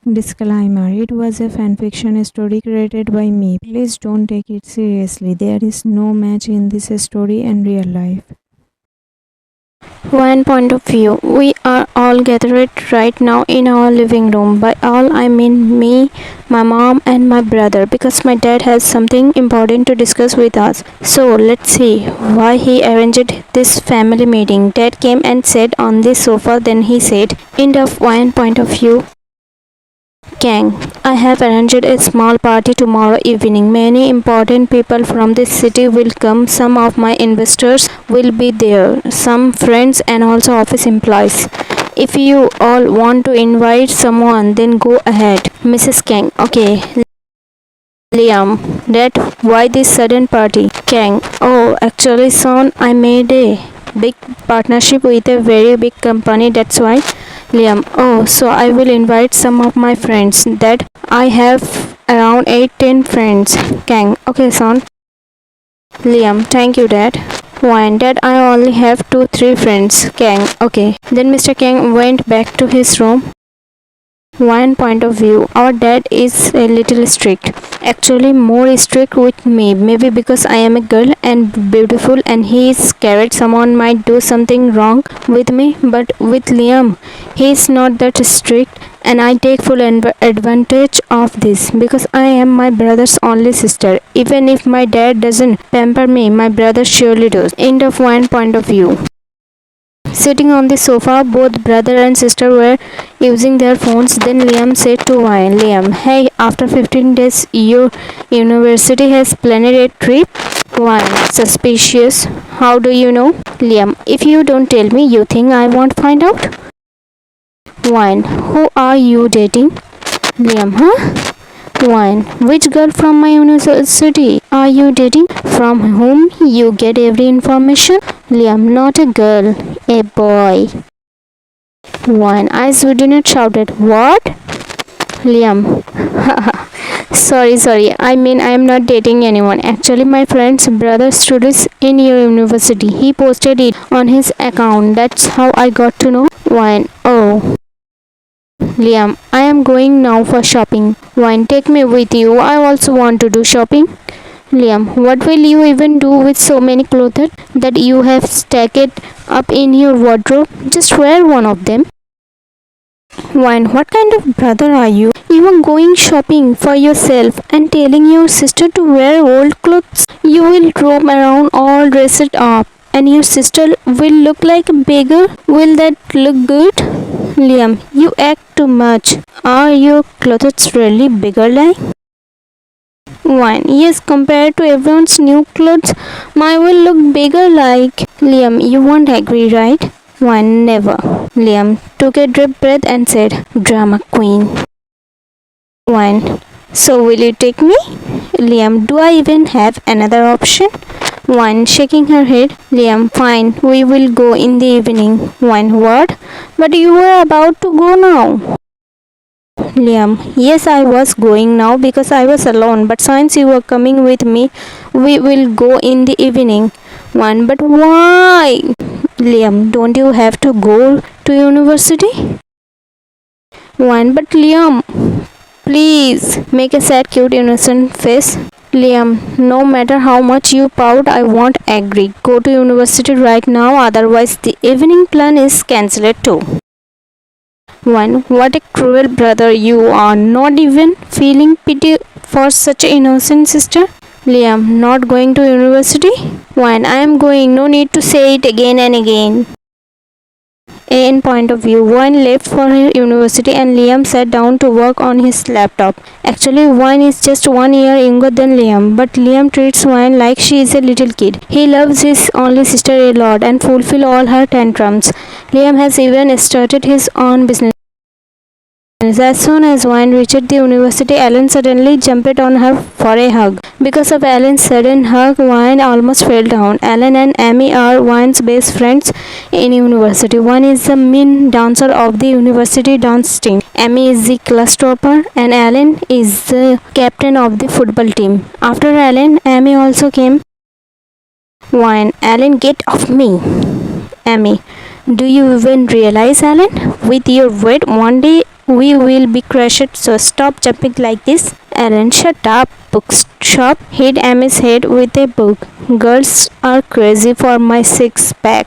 Disclaimer: it was a fanfiction story created by me. Please don't take it seriously. There is no match in this story and real life. One point of view. We are all gathered right now in our living room. By all, I mean me, my mom, and my brother, because my dad has something important to discuss with us. So, let's see why he arranged this family meeting. Dad came and sat on the sofa, then he said, "End of one point of view. Gang, I have arranged a small party tomorrow evening. Many important people from the city will come. Some of my investors will be there, some friends, and also office employees. If you all want to invite someone, then go ahead." Mrs. Kang, okay. Liam, Dad, why this sudden party? Kang, oh, actually, son, I made a big partnership with a very big company, that's why. Liam, oh, so I will invite some of my friends. That I have around 8-10 friends. Kang, okay, son. Liam, thank you, Dad. Why, Dad, I only have 2-3 friends. Kang, okay. Then Mr. Kang went back to his room. One point of view. Our dad is a little strict. Actually, more strict with me. Maybe because I am a girl and beautiful and he is scared someone might do something wrong with me. But with Liam, he is not that strict and I take full advantage of this because I am my brother's only sister. Even if my dad doesn't pamper me, my brother surely does. End of one point of view. Sitting on the sofa, both brother and sister were using their phones. Then Liam said to Wayne, Liam, hey, after 15 days, your university has planned a trip? Wayne, suspicious. How do you know? Liam, if you don't tell me, you think I won't find out? Wayne, who are you dating? Liam, huh? Wine. Which girl from my university are you dating? From whom you get every information? Liam, not a girl, a boy. Wine. I suddenly shouted, what? Liam, sorry, I mean I am not dating anyone. Actually, my friend's brother studies in your university. He posted it on his account. That's how I got to know. Wine. Oh. Liam, I am going now for shopping. Wine, take me with you. I also want to do shopping. Liam, what will you even do with so many clothes that you have stacked up in your wardrobe? Just wear one of them. Wine, what kind of brother are you? You are going shopping for yourself and telling your sister to wear old clothes. You will roam around all dressed up and your sister will look like a beggar. Will that look good? Liam, you act too much. Are your clothes really bigger like? Wine, yes, compared to everyone's new clothes, mine will look bigger like. Liam, you won't agree, right? Wine, never. Liam took a deep breath and said, drama queen. Wine, so will you take me? Liam, do I even have another option? Wine, shaking her head. Liam, fine, we will go in the evening. Wine, what? But you were about to go now. Liam, yes, I was going now because I was alone, but since you were coming with me, we will go in the evening. Wine, but why? Liam, don't you have to go to university? Wine, but Liam, please make a sad, cute, innocent face. Liam, no matter how much you pout, I won't agree. Go to university right now, otherwise the evening plan is cancelled too. One, what a cruel brother you are, not even feeling pity for such an innocent sister. Liam, not going to university? One, I am going, no need to say it again and again. In point of view, Wine left for her university and Liam sat down to work on his laptop. Actually, Wine is just 1 year younger than Liam, but Liam treats Wine like she is a little kid. He loves his only sister a lot and fulfill all her tantrums. Liam has even started his own business. As soon as Wine reached the university, Alan suddenly jumped on her for a hug. Because of Alan's sudden hug, Wine almost fell down. Alan and Amy are Wine's best friends in university. Wine is the main dancer of the university dance team. Amy is the class topper and Alan is the captain of the football team. After Alan, Amy also came. Wine, Alan, get off me. Amy, do you even realize, Alan? With your weight, one day we will be crushed, so stop jumping like this. Ellen, shut up. Bookshop hit Amy's head with a book. Girls are crazy for my six-pack.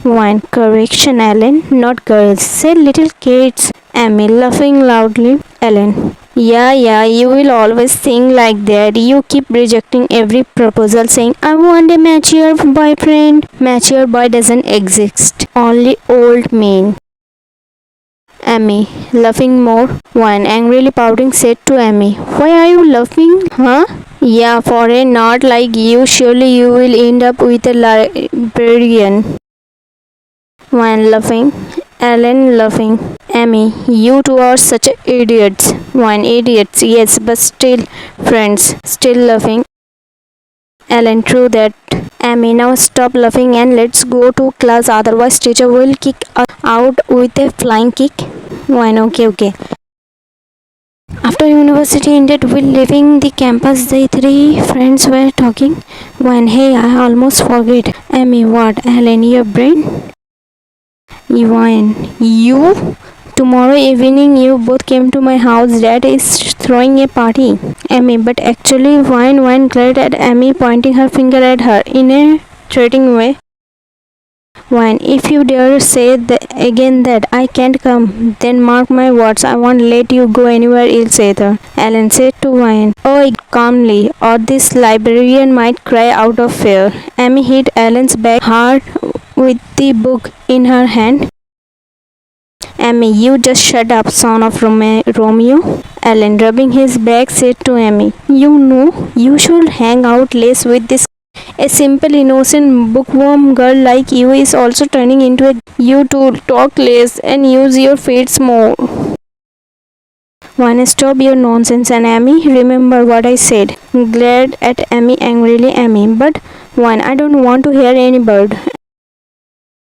One correction, Ellen, not girls. Say little kids. Amy laughing loudly. Ellen, yeah, you will always think like that. You keep rejecting every proposal saying, I want a mature boyfriend. Mature boy doesn't exist. Only old men. Amy, laughing more. One angrily pouting said to Amy, why are you laughing? Huh? Yeah, for a nerd like you, surely you will end up with a librarian. One laughing. Ellen laughing. Amy, you two are such idiots. One idiots, yes, but still friends. Still laughing. Ellen, true that. Amy, now stop laughing and let's go to class, otherwise teacher will kick us out with a flying kick. One, okay. After university ended, while leaving the campus, the three friends were talking. One, hey, I almost forget. Amy, what? Ellen, your brain? One, you? Tomorrow evening you both came to my house. Dad is throwing a party. Amy, but actually Wine glared at Amy, pointing her finger at her in a threatening way. Wine, if you dare say again that I can't come, then mark my words, I won't let you go anywhere else either. Ellen said to Wine, oh, calmly, or this librarian might cry out of fear. Amy hit Ellen's back hard with the book in her hand. Amy, you just shut up, son of Romeo. Ellen, rubbing his back, said to Amy, you know, you should hang out less with this. A simple, innocent, bookworm girl like you is also turning into a. You to talk less and use your feet more. One, stop your nonsense, and Amy, remember what I said. Glared at Amy angrily. Amy, but one, I don't want to hear any bird.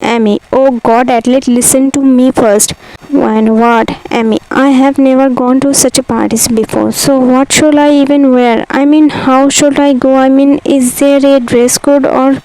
Amy, oh God, at least listen to me first. One, what? Amy, I have never gone to such a parties before, so what should I even wear? I mean, how should I go? I mean, is there a dress code or...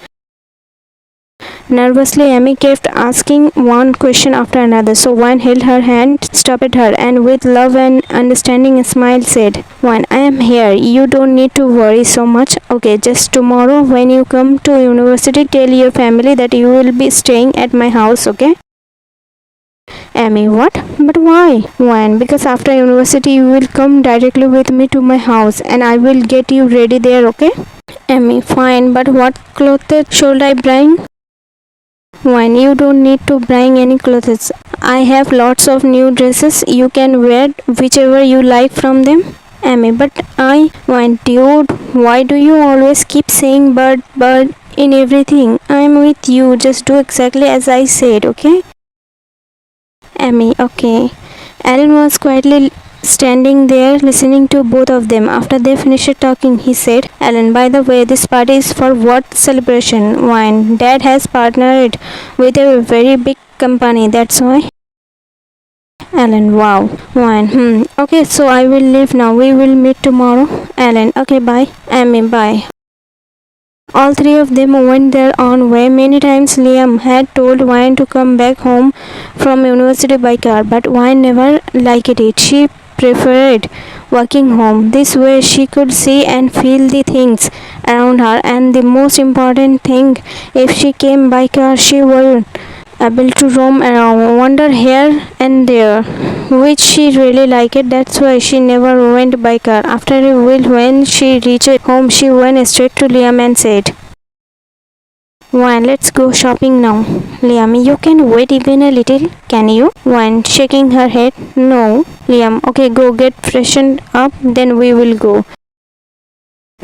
Nervously, Amy kept asking one question after another, so one held her hand, stopped her, and with love and understanding smile said, One, I am here. You don't need to worry so much. Okay, just tomorrow when you come to university, tell your family that you will be staying at my house, okay? Amy, what? But why? One, because after university you will come directly with me to my house and I will get you ready there, okay? Amy, fine, but what clothes should I bring? One, you don't need to bring any clothes. I have lots of new dresses. You can wear whichever you like from them. Amy, but one, dude, why do you always keep saying but in everything? I'm with you. Just do exactly as I said, okay? Amy, okay. Ellen was quietly standing there listening to both of them. After they finished talking, he said, Ellen, by the way, this party is for what celebration? Wine. Dad has partnered with a very big company, that's why. Ellen, wow. Wine. Okay, so I will leave now. We will meet tomorrow. Ellen, okay, bye. Amy, bye. All three of them went their own way. Many times Liam had told Wine to come back home from university by car, but Wine never liked it. She preferred walking home. This way she could see and feel the things around her, and the most important thing, if she came by car, she was able to roam around, wander here and there, which she really liked. That's why she never went by car. After a while, when she reached home, she went straight to Liam and said, Wine, let's go shopping now. Liam, you can wait even a little, can you? Wine, shaking her head, no. Liam, okay, go get freshened up, then we will go.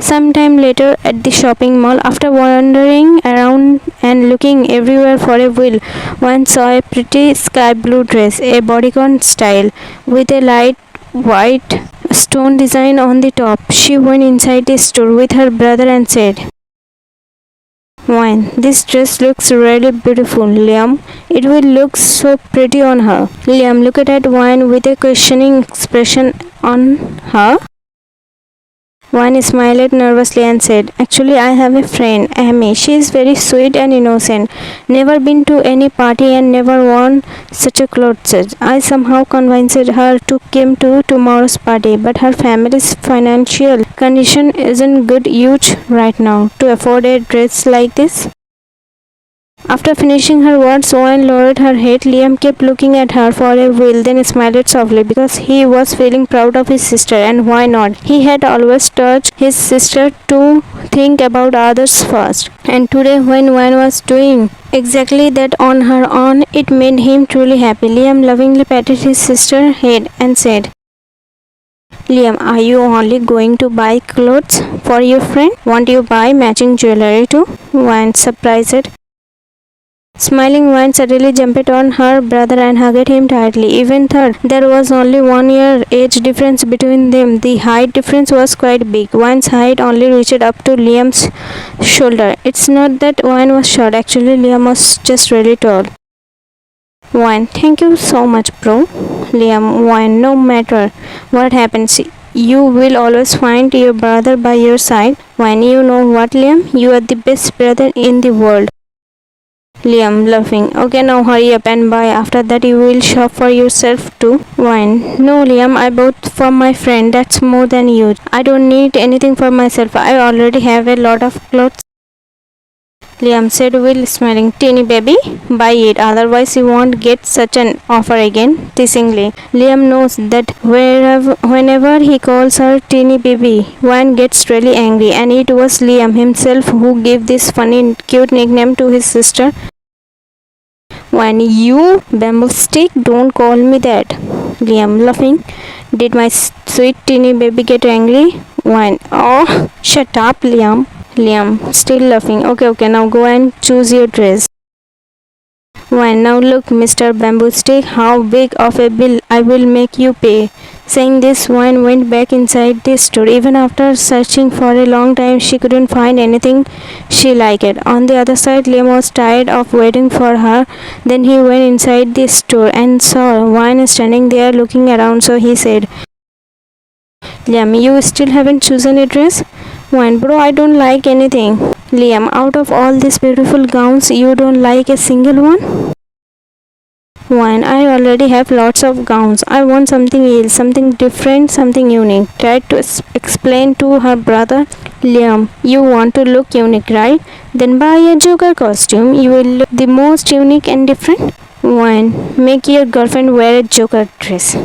Sometime later at the shopping mall, after wandering around and looking everywhere for a while, one saw a pretty sky blue dress, a bodycon style, with a light white stone design on the top. She went inside the store with her brother and said, Wine, this dress looks really beautiful, Liam. It will look so pretty on her. Liam looked at Wine with a questioning expression on her. One smiled nervously and said, "Actually, I have a friend, Amy. She is very sweet and innocent. Never been to any party and never worn such a clothes. I somehow convinced her to come to tomorrow's party, but her family's financial condition isn't good huge right now to afford a dress like this." After finishing her words, Owen lowered her head. Liam kept looking at her for a while, then smiled softly because he was feeling proud of his sister, and why not? He had always taught his sister to think about others first. And today, when Owen was doing exactly that on her own, it made him truly happy. Liam lovingly patted his sister's head and said, "Liam, are you only going to buy clothes for your friend? Won't you buy matching jewelry too?" Owen surprised. Smiling, Wine suddenly jumped on her brother and hugged him tightly. Even though there was only 1 year age difference between them, the height difference was quite big. Wine's height only reached up to Liam's shoulder. It's not that Wine was short, actually Liam was just really tall. Wine, thank you so much, bro. Liam, Wine, no matter what happens, you will always find your brother by your side. Wine, you know what, Liam? You are the best brother in the world. Liam, laughing. Okay, now hurry up and buy. After that, you will shop for yourself too. Wine. No, Liam, I bought for my friend. That's more than you. I don't need anything for myself. I already have a lot of clothes. Liam said, Will, smiling. Teeny baby, buy it. Otherwise, you won't get such an offer again. Teasingly. Liam knows that whenever he calls her teeny baby, Wine gets really angry. And it was Liam himself who gave this funny, cute nickname to his sister. When you bamboo stick, don't call me that. Liam, laughing. Did my sweet teeny baby get angry? Wine. Oh, shut up, Liam. Liam, still laughing. Okay, now go and choose your dress. Wine. Now look, Mr. Bamboo Stick, how big of a bill I will make you pay. Saying this, Wine went back inside the store. Even after searching for a long time, she couldn't find anything she liked. On the other side, Liam was tired of waiting for her. Then he went inside the store and saw Wine standing there looking around. So he said, Liam, you still haven't chosen a dress? Wine, bro, I don't like anything. Liam, out of all these beautiful gowns, you don't like a single one? Wine, I already have lots of gowns. I want something else, something different, something unique. Tried to explain to her brother. Liam, you want to look unique, right? Then buy a Joker costume. You will look the most unique and different. Wine, make your girlfriend wear a Joker dress.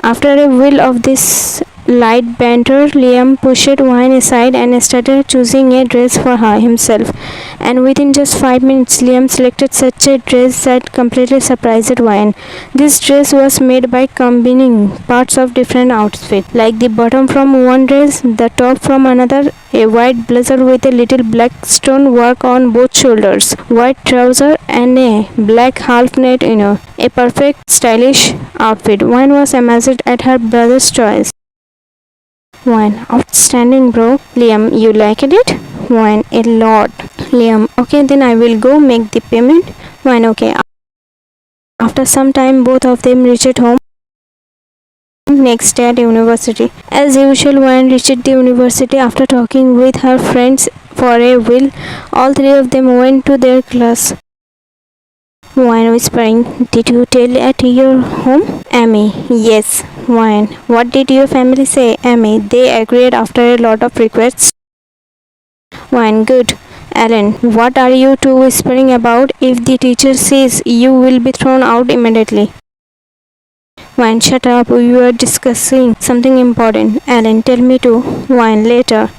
After a while of this light banter, Liam pushed Wine aside and started choosing a dress for her himself. And within just 5 minutes, Liam selected such a dress that completely surprised Wine. This dress was made by combining parts of different outfits, like the bottom from one dress, the top from another, a white blazer with a little black stone work on both shoulders, white trouser, and a black half-net inner. A perfect, stylish outfit. Wine was amazed at her brother's choice. Wine, outstanding, bro. Liam, you liked it? Wine, a lot. Liam, okay, then I will go make the payment. Wine, okay. After some time, both of them reached home next day at university. As usual, Wine reached the university after talking with her friends for a while. All three of them went to their class. Wine whispering, Did you tell at your home? Amy, yes. Wine, what did your family say? Amy, they agreed after a lot of requests. Wine, good. Alan, what are you two whispering about? If the teacher sees, you will be thrown out immediately. Wine, shut up. We were discussing something important. Alan, tell me too. Wine, later.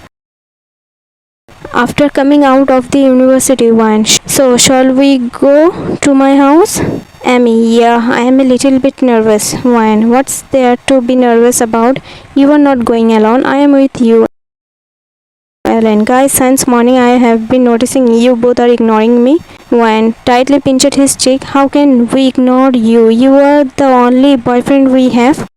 After coming out of the university, Wine, so shall we go to my house? Amy, yeah, I am a little bit nervous. Wine, what's there to be nervous about? You are not going alone. I am with you. Ellen, guys, since morning I have been noticing you both are ignoring me. Wine tightly pinched his cheek. How can we ignore you? You are the only boyfriend we have.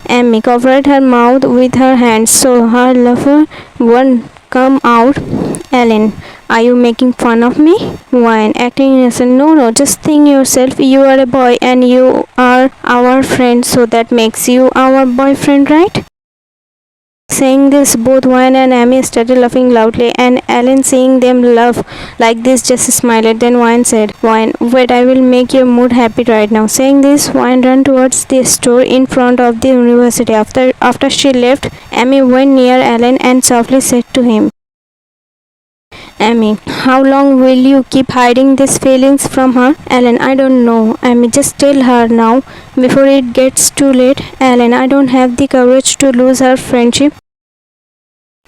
Amy covered her mouth with her hands so her lover won't come out. Ellen, are you making fun of me? Wine, acting innocent. No, just think yourself. You are a boy and you are our friend, so that makes you our boyfriend, right? Saying this, both Wayne and Amy started laughing loudly, and Alan, seeing them laugh like this, just smiled. Then Wayne said, "Wayne, wait, I will make your mood happy right now." Saying this, Wayne ran towards the store in front of the university. After she left, Amy went near Alan and softly said to him, "Amy, how long will you keep hiding these feelings from her?" Alan, "I don't know. Amy, just tell her now before it gets too late." Alan, "I don't have the courage to lose her friendship."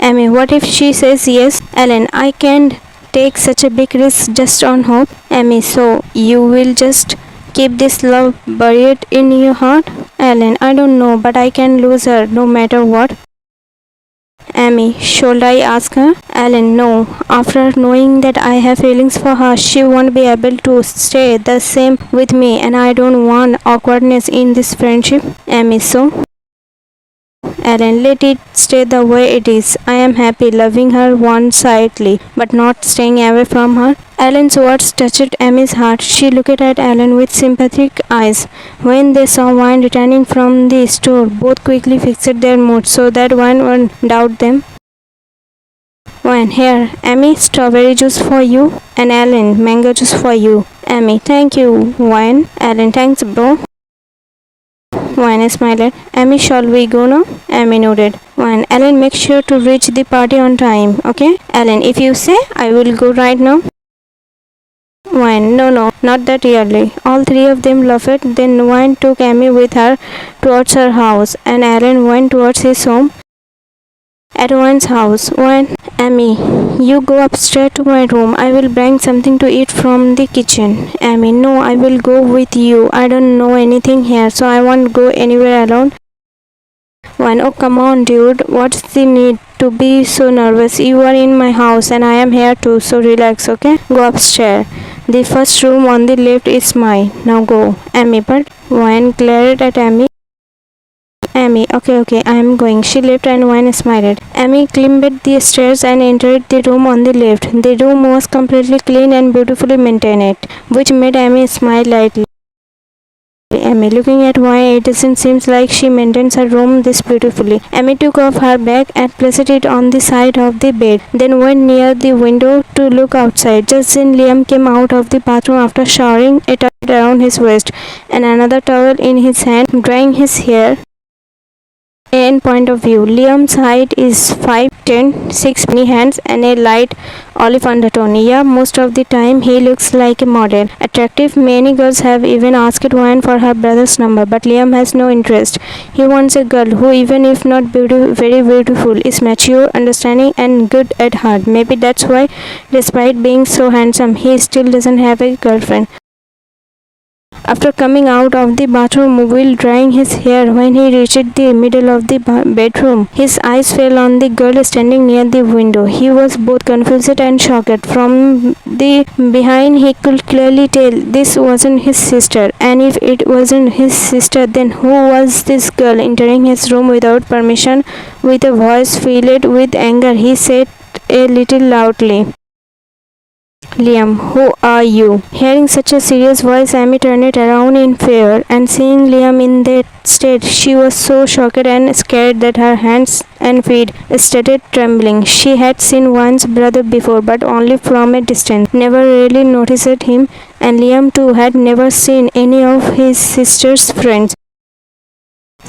Amy, "What if she says yes?" Alan, "I can't take such a big risk just on hope." Amy, "So you will just keep this love buried in your heart?" Alan, "I don't know, but I can lose her no matter what." Amy, "Should I ask her?" Alan, "No. After knowing that I have feelings for her, she won't be able to stay the same with me, and I don't want awkwardness in this friendship." Amy, "So?" Alan, "Let it stay the way it is. I am happy loving her one-sidedly, but not staying away from her." Alan's words touched Amy's heart. She looked at Alan with sympathetic eyes. When they saw Wine returning from the store, both quickly fixed their mood so that Wine wouldn't doubt them. Wine, "Here, Amy, strawberry juice for you," and Alan, "Mango juice for you." Amy, "Thank you, Wine." Alan, "Thanks, bro." Wine smiled. Amy, "Shall we go now?" Amy nodded. Wine, "Alan, make sure to reach the party on time, okay?" Alan, "If you say, I will go right now." Wine, "No, not that early." All three of them laughed. Then Wine took Amy with her towards her house, and Alan went towards his home. At Wine's house, Wine, "Amy, you go upstairs to my room. I will bring something to eat from the kitchen." Amy, "No, I will go with you. I don't know anything here, so I won't go anywhere alone." Wine, "Oh, come on, dude. What's the need to be so nervous? You are in my house, and I am here too, so relax, okay? Go upstairs. The first room on the left is mine. Now go." Amy, "But..." Wine glared at Amy. Amy, okay, I am going." She left and Wine smiled. Amy climbed the stairs and entered the room on the left. The room was completely clean and beautifully maintained, which made Amy smile lightly. Amy, looking at Wine, "It doesn't seem like she maintains her room this beautifully." Amy took off her bag and placed it on the side of the bed, then went near the window to look outside. Just then Liam came out of the bathroom after showering, a towel around his waist and another towel in his hand, drying his hair. In point of view, Liam's height is 5'10", 6 funny hands, and a light olive undertone. Yeah, most of the time he looks like a model. Attractive. Many girls have even asked Wine for her brother's number, but Liam has no interest. He wants a girl who, even if not very beautiful, is mature, understanding, and good at heart. Maybe that's why, despite being so handsome, he still doesn't have a girlfriend. After coming out of the bathroom while drying his hair, when he reached the middle of the bedroom, his eyes fell on the girl standing near the window. He was both confused and shocked. From the behind, he could clearly tell this wasn't his sister, and if it wasn't his sister, then who was this girl entering his room without permission? With a voice filled with anger, he said a little loudly, "Liam, who are you?" Hearing such a serious voice, Amy turned around in fear, and seeing Liam in that state, she was so shocked and scared that her hands and feet started trembling. She had seen Wine's brother before, but only from a distance, never really noticed him, and Liam too had never seen any of his sister's friends.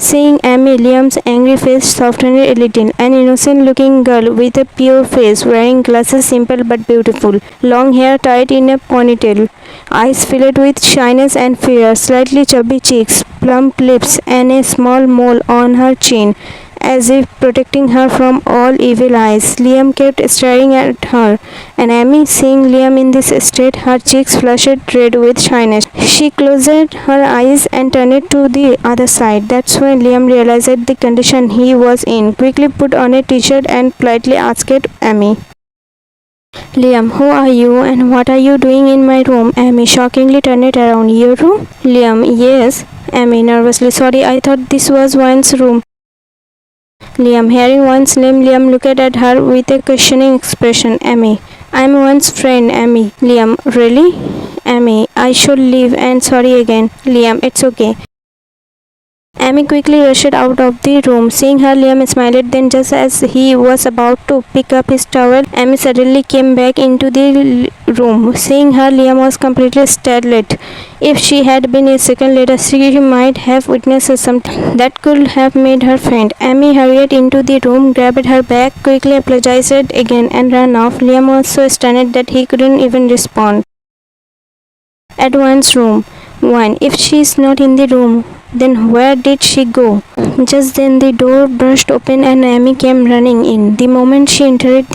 Seeing Amy, Liam's angry face softened a little. An innocent-looking girl with a pure face, wearing glasses, simple but beautiful, long hair tied in a ponytail, eyes filled with shyness and fear, slightly chubby cheeks, plump lips, and a small mole on her chin, as if protecting her from all evil eyes. Liam kept staring at her, and Amy, seeing Liam in this state, her cheeks flushed red with shyness. She closed her eyes and turned to the other side. That's when Liam realized the condition he was in, quickly put on a t-shirt and politely asked Amy, "Liam, who are you and what are you doing in my room?" Amy shockingly turned around. "Your room?" Liam, "Yes." Amy nervously, "Sorry, I thought this was Wine's room." Liam, hearing Wine's name, Liam looked at her with a questioning expression. Amy, "I'm Wine's friend, Amy." Liam, "Really?" Amy, "I should leave and sorry again." Liam, "It's okay." Amy quickly rushed out of the room. Seeing her, Liam smiled. Then, just as he was about to pick up his towel, Amy suddenly came back into the room. Seeing her, Liam was completely startled. If she had been a second later, she might have witnessed something that could have made her faint. Amy hurried into the room, grabbed her bag, quickly apologized again, and ran off. Liam was so stunned that he couldn't even respond. At one's room. One. If she's not in the room, then where did she go? Just then the door burst open and Amy came running in. The moment she entered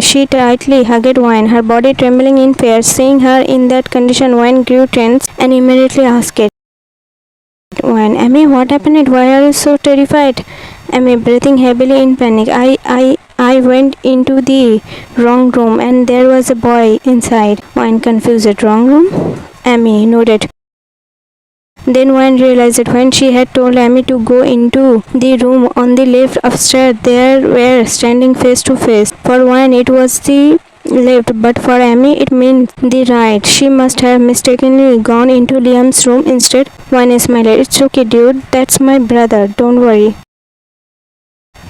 she tightly hugged Wine, her body trembling in fear. Seeing her in that condition, Wine grew tense and immediately asked Wine, Amy, what happened? Why are you so terrified? Amy, breathing heavily in panic. I went into the wrong room and there was a boy inside. Wine confused. Wrong room? Amy nodded. Then Wine realized when she had told Amy to go into the room on the left upstairs, they were standing face to face. For Wine, it was the left, but for Amy, it meant the right. She must have mistakenly gone into Liam's room instead. Wine smiled. It's okay, dude. That's my brother. Don't worry.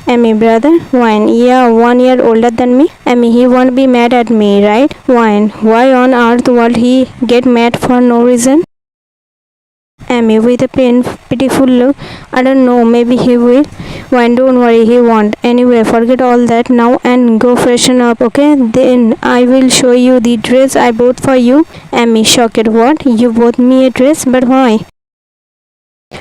Amy, brother? Wine, yeah, 1 year older than me. Amy, he won't be mad at me, right? Wine, why on earth would he get mad for no reason? Amy, with a pitiful look, I don't know, maybe he will. Wine, don't worry, he won't. Anyway, forget all that now and go freshen up, okay? Then I will show you the dress I bought for you. Amy, shocked. What? You bought me a dress? But why?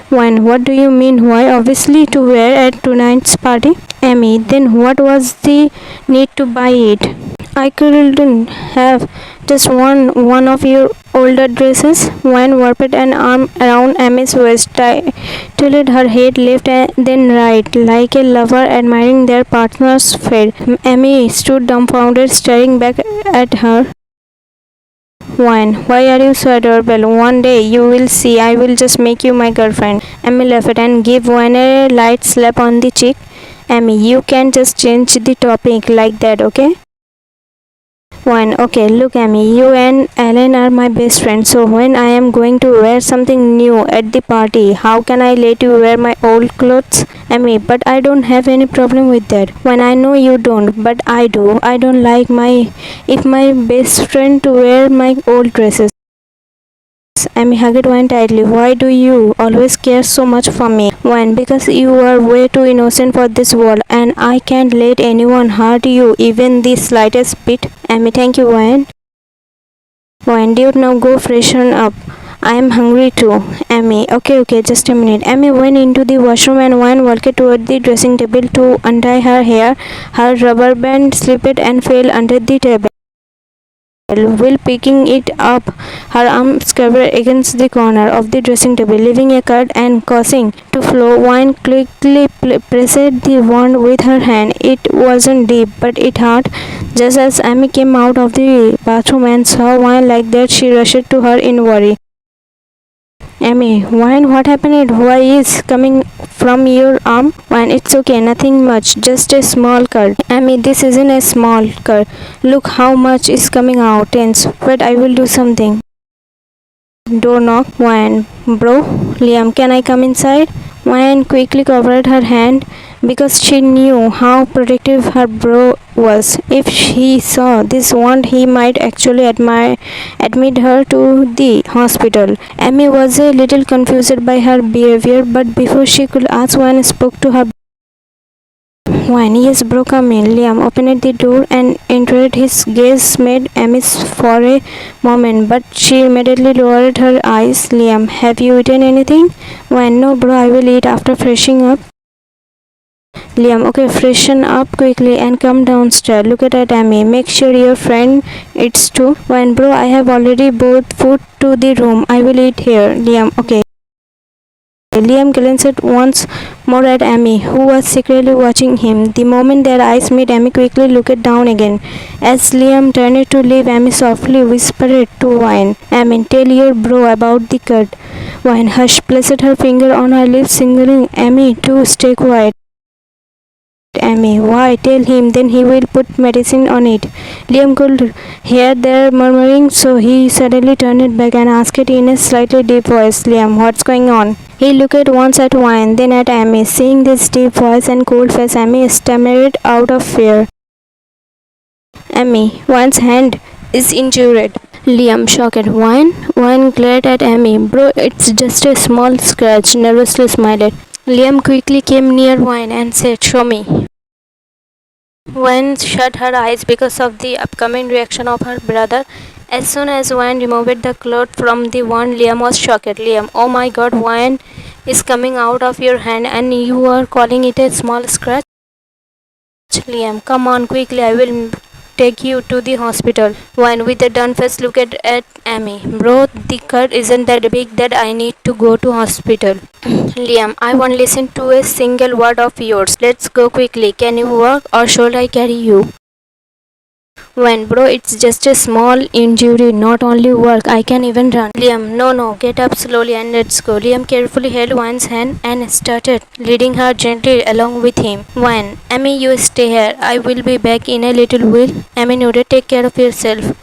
Wine, what do you mean why? Obviously to wear at tonight's party. Amy, then what was the need to buy it? I couldn't have just one of your older dresses. Wine wrapped an arm around Amy's waist, tilted her head left and then right, like a lover admiring their partner's fate. Amy stood dumbfounded, staring back at her. Wine, why are you so adorable? One day you will see, I will just make you my girlfriend. Amy laughed and gave Wine a light slap on the cheek. Amy, you can't just change the topic like that, okay? Wine, okay, look Amy, you and Ellen are my best friends, so when I am going to wear something new at the party, how can I let you wear my old clothes? Amy, but I don't have any problem with that. When I know you don't, but I do. I don't like if my best friend to wear my old dresses. Amy hugged Wine tightly. Why do you always care so much for me? Wine, because you are way too innocent for this world and I can't let anyone hurt you even the slightest bit. Amy, thank you, Wine. Wine, dude, now go freshen up. I am hungry too. Amy, okay, just a minute. Amy went into the washroom and Wine walked toward the dressing table to untie her hair. Her rubber band slipped and fell under the table. While picking it up, her arm scraped against the corner of the dressing table, leaving a cut and causing to flow. Wine quickly pressed the wound with her hand. It wasn't deep, but it hurt. Just as Amy came out of the bathroom and saw Wine like that, she rushed to her in worry. Amy, Wine, what happened? Why is coming from your arm? Wine, it's okay, nothing much, just a small cut. Amy, this isn't a small cut. Look how much is coming out. Tense. Wait, I will do something. Door knock. Wine, bro, Liam, can I come inside? Wine quickly covered her hand because she knew how protective her bro was. If he saw this wound, he might actually admit her to the hospital. Amy was a little confused by her behavior, but before she could ask, Wine spoke to her. Wine, yes, bro, come in. Liam opened the door and entered. His gaze made Ami's for a moment, but she immediately lowered her eyes. Liam, have you eaten anything? Wine, no, bro, I will eat after freshening up. Liam, okay, freshen up quickly and come downstairs. Look at Amy. Make sure your friend eats too. Wine, bro, I have already brought food to the room. I will eat here. Liam, okay. Liam glanced once more at Amy, who was secretly watching him. The moment their eyes met, Amy quickly looked down again. As Liam turned to leave, Amy softly whispered to Wine, Amy, tell your bro about the cut. Wine, hush, placed her finger on her lips, signaling Amy to stay quiet. Amy. Why? Tell him, then he will put medicine on it. Liam could hear their murmuring, so he suddenly turned it back and asked it in a slightly deep voice, Liam, what's going on? He looked once at Wayne, then at Amy. Seeing this deep voice and cold face, Amy stammered out of fear. Amy, Wayne's hand is injured. Liam, shocked. Wayne glared at Amy. Bro, it's just a small scratch, nervously smiled. Liam quickly came near Wayne and said, show me. Wayne shut her eyes because of the upcoming reaction of her brother. As soon as Wayne removed the cloth from the wound, Liam was shocked. Liam, oh my god, Wayne is coming out of your hand and you are calling it a small scratch? Liam, come on quickly, I will take you to the hospital. Wayne with a done face looked at Amy. Bro, the cut isn't that big that I need to go to hospital. Liam, I won't listen to a single word of yours. Let's go quickly. Can you walk or should I carry you? When bro, it's just a small injury, not only work, I can even run. Liam, no, get up slowly and let's go. Liam carefully held Wayne's hand and started leading her gently along with him. Wayne, Amy, you stay here. I will be back in a little while. Amy nodded, take care of yourself.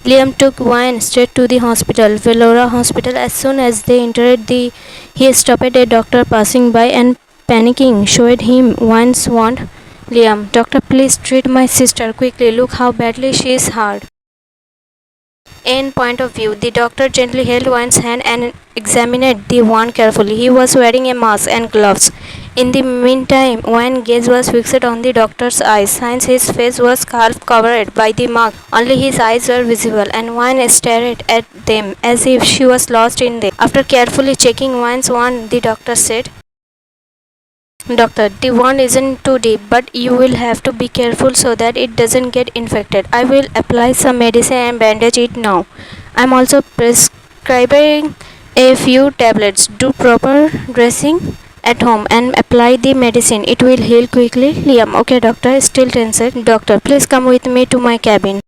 Liam took Wayne straight to the hospital, Velora Hospital. As soon as they entered he stopped a doctor passing by and panicking showed him Wayne's wound. Liam, doctor, please treat my sister quickly. Look how badly she is hurt. In point of view, the doctor gently held Wayne's hand and examined the wound carefully. He was wearing a mask and gloves. In the meantime, Wayne's gaze was fixed on the doctor's eyes. Since his face was half covered by the mask, only his eyes were visible, and Wayne stared at them as if she was lost in them. After carefully checking Wayne's wound, the doctor said, Doctor, the wound isn't too deep, but you will have to be careful so that it doesn't get infected. I will apply some medicine and bandage it now. I'm also prescribing a few tablets. Do proper dressing at home and apply the medicine. It will heal quickly. Liam, okay doctor, still tensed. Doctor, please come with me to my cabin.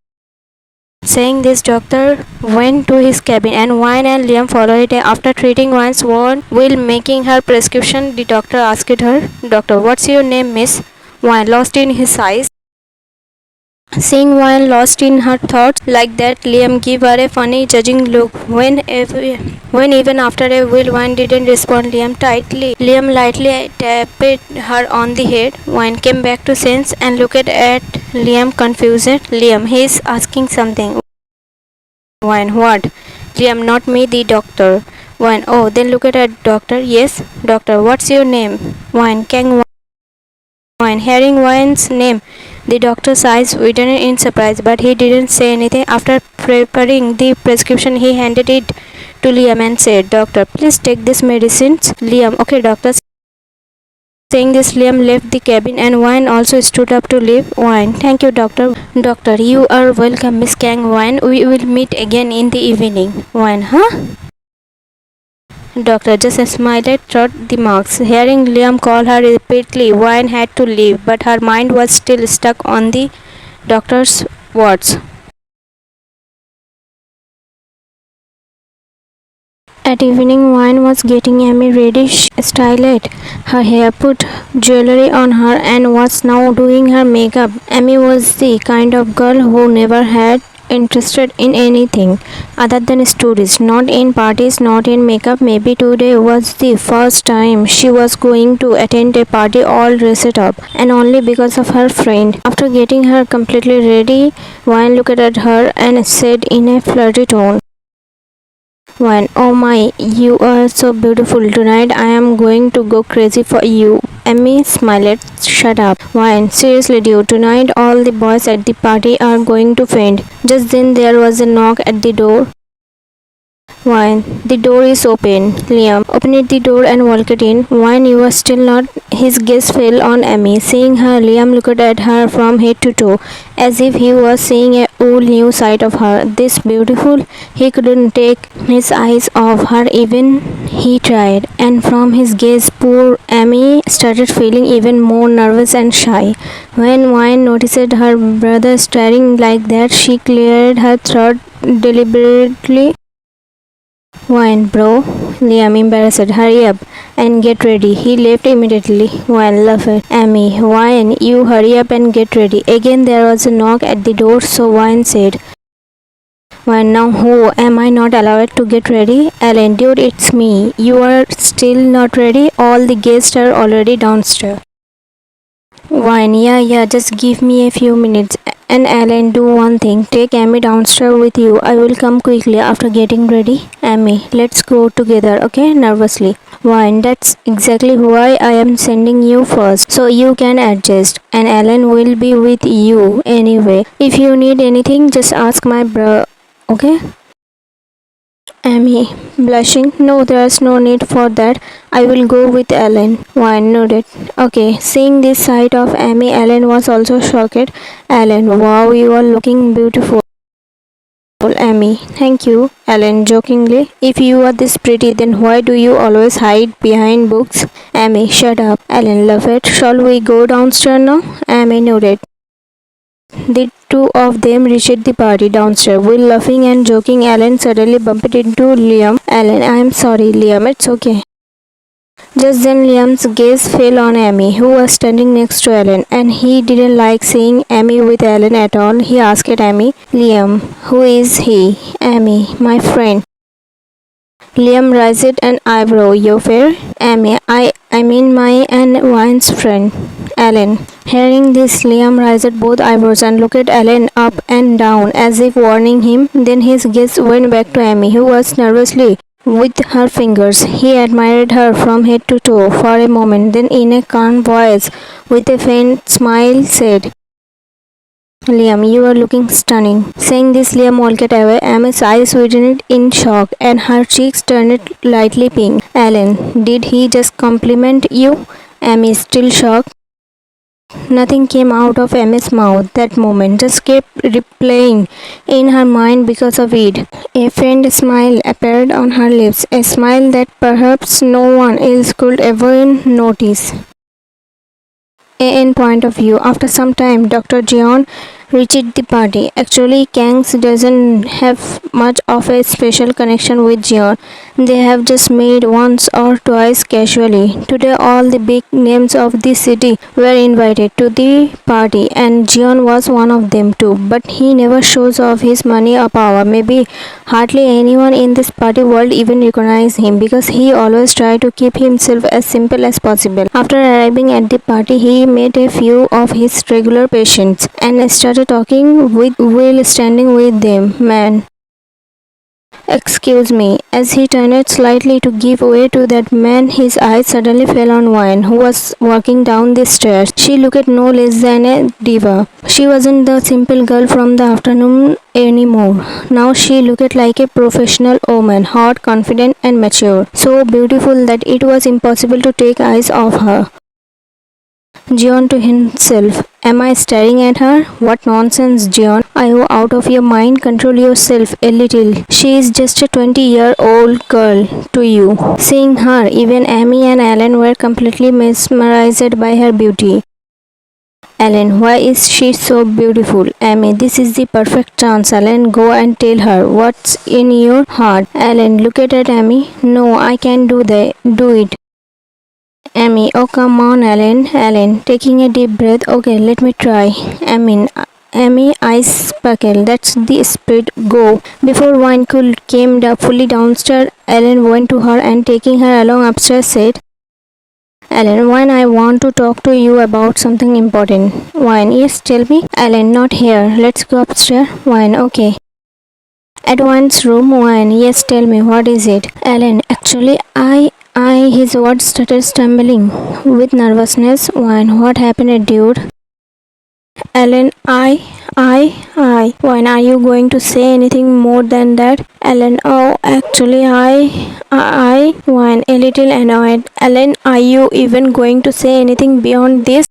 Saying this, doctor went to his cabin and Wayne and Liam followed. After treating Wayne's wound while making her prescription, the doctor asked her, Doctor, what's your name, miss? Wayne lost in his eyes. Seeing Wayne lost in her thoughts like that, Liam gave her a funny, judging look. When even after a while Wayne didn't respond, Liam lightly tapped her on the head. Wayne came back to sense and looked at Liam confused. Liam, he's asking something. Wayne, what? Liam, not me, the doctor. Wayne, oh, then look at doctor. Yes, doctor, what's your name? Wayne, Kang Wayne. Hearing Wayne's name, the doctor's eyes widened in surprise, but he didn't say anything. After preparing the prescription, he handed it to Liam and said, Doctor, please take this medicines. Liam, okay, doctor. Saying this, Liam left the cabin and Wayne also stood up to leave. Wayne, thank you, doctor. Doctor, you are welcome, Miss Kang Wayne. We will meet again in the evening. Wayne, huh? Doctor just smiled through the marks. Hearing Liam call her repeatedly, Wayne had to leave, but her mind was still stuck on the doctor's words. At evening, Wayne was getting Amy ready. She styled her hair, put jewelry on her, and was now doing her makeup. Amy was the kind of girl who never had interested in anything other than stories, not in parties, not in makeup. Maybe today was the first time she was going to attend a party all dressed up, and only because of her friend. After getting her completely ready, Wayne looked at her and said in a flirty tone, Wayne, oh my, you are so beautiful. Tonight I am going to go crazy for you. Amy smiled. Shut up. Wayne, seriously dude, tonight all the boys at the party are going to faint. Just then there was a knock at the door. Wayne, the door is open. Liam opened the door and walked in. Wayne, you are still not. His gaze fell on Amy. Seeing her, Liam looked at her from head to toe, as if he was seeing a whole new side of her. This beautiful, he couldn't take his eyes off her even he tried. And from his gaze, poor Amy started feeling even more nervous and shy. When Wayne noticed her brother staring like that, she cleared her throat deliberately. Wayne, bro. Liam, embarrassed. Hurry up. and get ready. He left immediately. Wayne laughed. Amy, Wayne, you hurry up and get ready. Again there was a knock at the door, so Wayne said, Wayne, now who? Am I not allowed to get ready? Ellen, dude, it's me. You are still not ready? All the guests are already downstairs. Wayne, yeah, just give me a few minutes. And Ellen, do one thing. Take Amy downstairs with you. I will come quickly after getting ready. Amy, let's go together, okay? Nervously. Wayne, that's exactly why I am sending you first, so you can adjust. And Ellen will be with you anyway. If you need anything, just ask my bro, okay? Amy, blushing, no, there's no need for that. I will go with Ellen. Wayne nodded. Okay, seeing this sight of Amy, Ellen was also shocked. Ellen, wow, you are looking beautiful. Amy, thank you. Ellen, jokingly, if you are this pretty, then why do you always hide behind books? Amy, shut up. Ellen, love it. Shall we go downstairs now? Amy nodded. The two of them reached the party downstairs. While laughing and joking, Ellen suddenly bumped into Liam. Ellen, I am sorry, Liam, it's okay. Just then Liam's gaze fell on Amy, who was standing next to Ellen, and he didn't like seeing Amy with Ellen at all. He asked Amy, Liam, who is he? Amy, my friend. Liam raised an eyebrow. You fair? Amy, I mean my and Wayne's friend. Ellen. Hearing this, Liam raised both eyebrows and looked Ellen up and down as if warning him. Then his gaze went back to Amy, who was nervously with her fingers. He admired her from head to toe for a moment, then in a calm voice, with a faint smile, said, Liam, you are looking stunning. Saying this, Liam walked away. Amy's eyes widened in shock, and her cheeks turned lightly pink. Ellen, did he just compliment you? Amy, still shocked. Nothing came out of Amy's mouth that moment, just kept replaying in her mind because of it. A faint smile appeared on her lips, a smile that perhaps no one else could ever notice. In point of view, after some time, Dr. JEON reached the party. Actually, Kangs doesn't have much of a special connection with JEON. They have just met once or twice casually. Today, all the big names of the city were invited to the party, and JEON was one of them too. But he never shows off his money or power. Maybe hardly anyone in this party world even recognizes him, because he always tried to keep himself as simple as possible. After arriving at the party, he met a few of his regular patients and started talking with Will standing with them. Man, excuse me. As he turned slightly to give way to that man, his eyes suddenly fell on Wayne, who was walking down the stairs. She looked no less than a diva. She wasn't the simple girl from the afternoon anymore. Now she looked like a professional woman, hot, confident, and mature. So beautiful that it was impossible to take eyes off her. JEON to himself, am I staring at her? What nonsense, JEON. Are you out of your mind? Control yourself a little. She is just a 20-year-old girl to you. Seeing her, even Amy and Ellen were completely mesmerized by her beauty. Ellen, why is she so beautiful? Amy, this is the perfect chance. Ellen, go and tell her what's in your heart. Ellen, look at Amy. No, I can't do it. Amy, oh come on, Ellen. Ellen, taking a deep breath. Okay, let me try. Amy, eyes sparkle. That's the spirit. Go. Before Wayne could came fully downstairs, Ellen went to her and taking her along upstairs said, Ellen, Wayne, I want to talk to you about something important. Wayne, yes, tell me. Ellen, not here. Let's go upstairs. Wayne, okay. At Wayne's room, Wayne, yes, tell me, what is it? Ellen, actually, his words started stumbling with nervousness. Wayne, what happened, dude? Ellen, Wayne, are you going to say anything more than that? Ellen, oh, actually, Wayne, a little annoyed. Ellen, are you even going to say anything beyond this?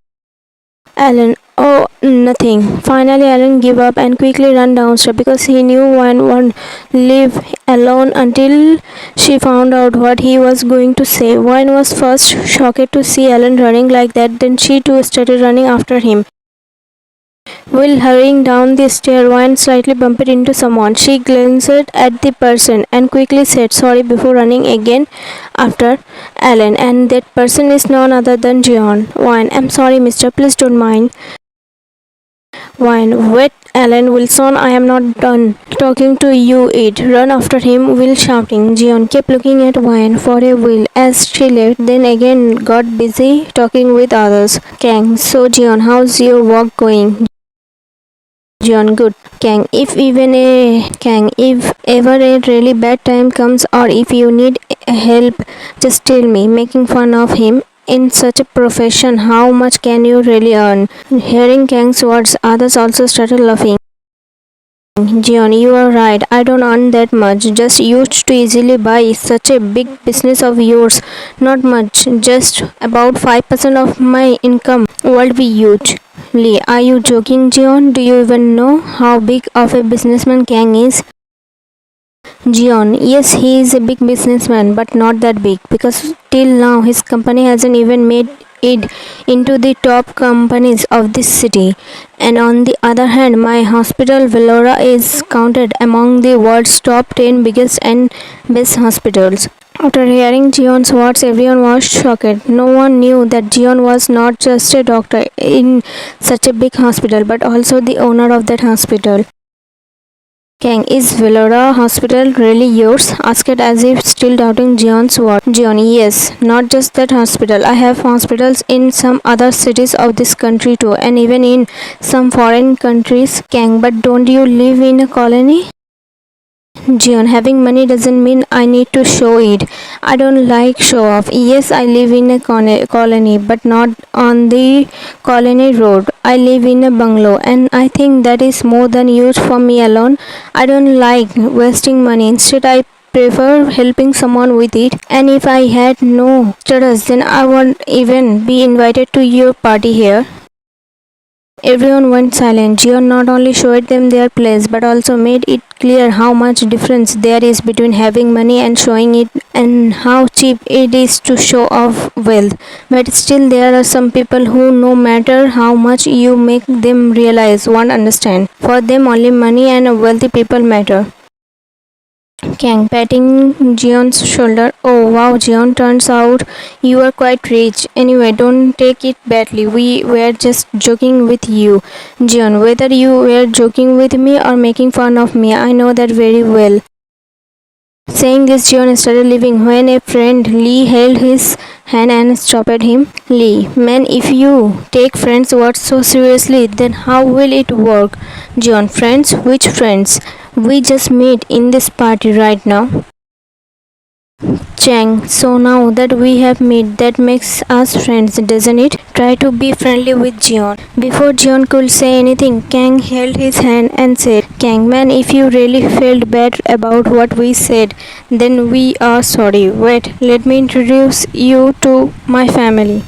Ellen, oh, nothing. Finally, Ellen gave up and quickly ran downstairs because he knew Wayne wouldn't leave alone until she found out what he was going to say. Wayne was first shocked to see Ellen running like that, then she too started running after him. While hurrying down the stair, Wayne slightly bumped into someone. She glanced at the person and quickly said sorry before running again after Alan. And that person is none other than JEON. Wayne, I'm sorry, mister, please don't mind. Wayne, wait, Alan Wilson, I am not done talking to you yet. Run after him, Will shouting. JEON kept looking at Wayne for a while as she left, then again got busy talking with others. Kang, so JEON, how's your work going? JEON, good. Kang, if ever a really bad time comes or if you need help, just tell me. Making fun of him in such a profession, how much can you really earn? Hearing Kang's words, others also started laughing. JEON, you are right. I don't earn that much. Just used to easily buy such a big business of yours. Not much. Just about 5% of my income would be huge. Lee, are you joking, JEON? Do you even know how big of a businessman Kang is? JEON, yes, he is a big businessman, but not that big because till now his company hasn't even made it into the top companies of this city. And on the other hand, my hospital Velora is counted among the world's top 10 biggest and best hospitals. After hearing JEON's words, everyone was shocked. No one knew that JEON was not just a doctor in such a big hospital, but also the owner of that hospital. Kang, is Velora Hospital really yours? Asked as if still doubting JEON's word. JEON, yes, not just that hospital. I have hospitals in some other cities of this country too, and even in some foreign countries. Kang, but don't you live in a colony? JEON, having money doesn't mean I need to show it. I don't like show off. Yes, I live in a colony, but not on the colony road. I live in a bungalow, and I think that is more than huge for me alone. I don't like wasting money. Instead, I prefer helping someone with it. And if I had no status, then I won't even be invited to your party here. Everyone went silent. JEON not only showed them their place but also made it clear how much difference there is between having money and showing it, and how cheap it is to show off wealth. But still, there are some people who, no matter how much you make them realize, won't understand. For them, only money and wealthy people matter. Kang, patting JEON's shoulder. Oh wow, JEON, turns out you are quite rich. Anyway, don't take it badly. We were just joking with you. JEON, whether you were joking with me or making fun of me, I know that very well. Saying this, JEON started leaving when a friend, Lee, held his hand and stopped him. Lee, man, if you take friends' words so seriously, then how will it work? JEON, friends? Which friends? We just meet in this party right now. Chang, so now that we have met, that makes us friends, doesn't it? Try to be friendly with JEON. Before JEON could say anything, Kang held his hand and said, Kang, man, if you really felt bad about what we said, then we are sorry. Wait, let me introduce you to my family.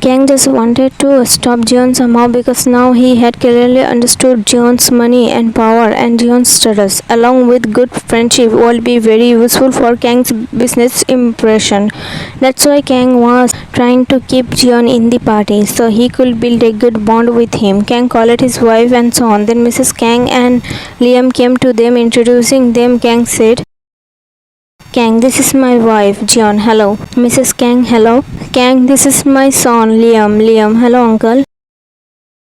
Kang just wanted to stop JEON somehow because now he had clearly understood JEON's money and power and JEON's status, along with good friendship, would be very useful for Kang's business impression. That's why Kang was trying to keep JEON in the party so he could build a good bond with him. Kang called his wife and so on. Then Mrs. Kang and Liam came to them, introducing them. Kang said, Kang, this is my wife, JEON, hello. Mrs. Kang, hello. Kang, this is my son, Liam. Liam, hello, uncle.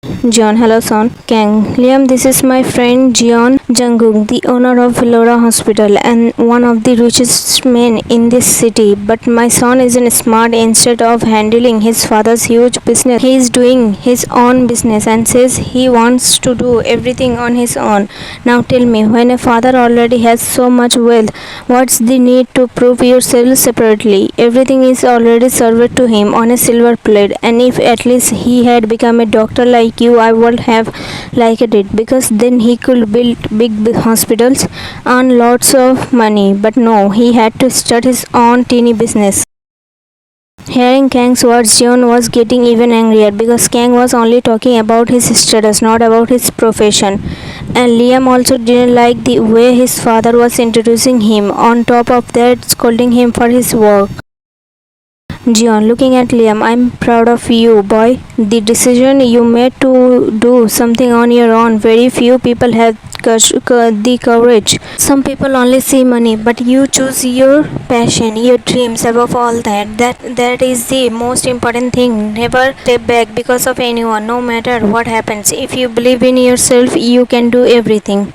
JEON, hello, son. Kang, Liam, this is my friend JEON Jungkook, the owner of Velora Hospital and one of the richest men in this city. But my son isn't smart. Instead of handling his father's huge business, he is doing his own business and says he wants to do everything on his own. Now tell me, when a father already has so much wealth, what's the need to prove yourself separately? Everything is already served to him on a silver plate, and if at least he had become a doctor like you, I would have liked it, because then he could build big hospitals, earn lots of money. But no, he had to start his own teeny business. Hearing Kang's words, JEON was getting even angrier because Kang was only talking about his status, not about his profession. And Liam also didn't like the way his father was introducing him, on top of that scolding him for his work. Jeon, looking at Liam, I'm proud of you, boy. The decision you made to do something on your own. Very few people have the courage. Some people only see money, but you choose your passion, your dreams above all that. That is the most important thing. Never step back because of anyone, no matter what happens. If you believe in yourself, you can do everything.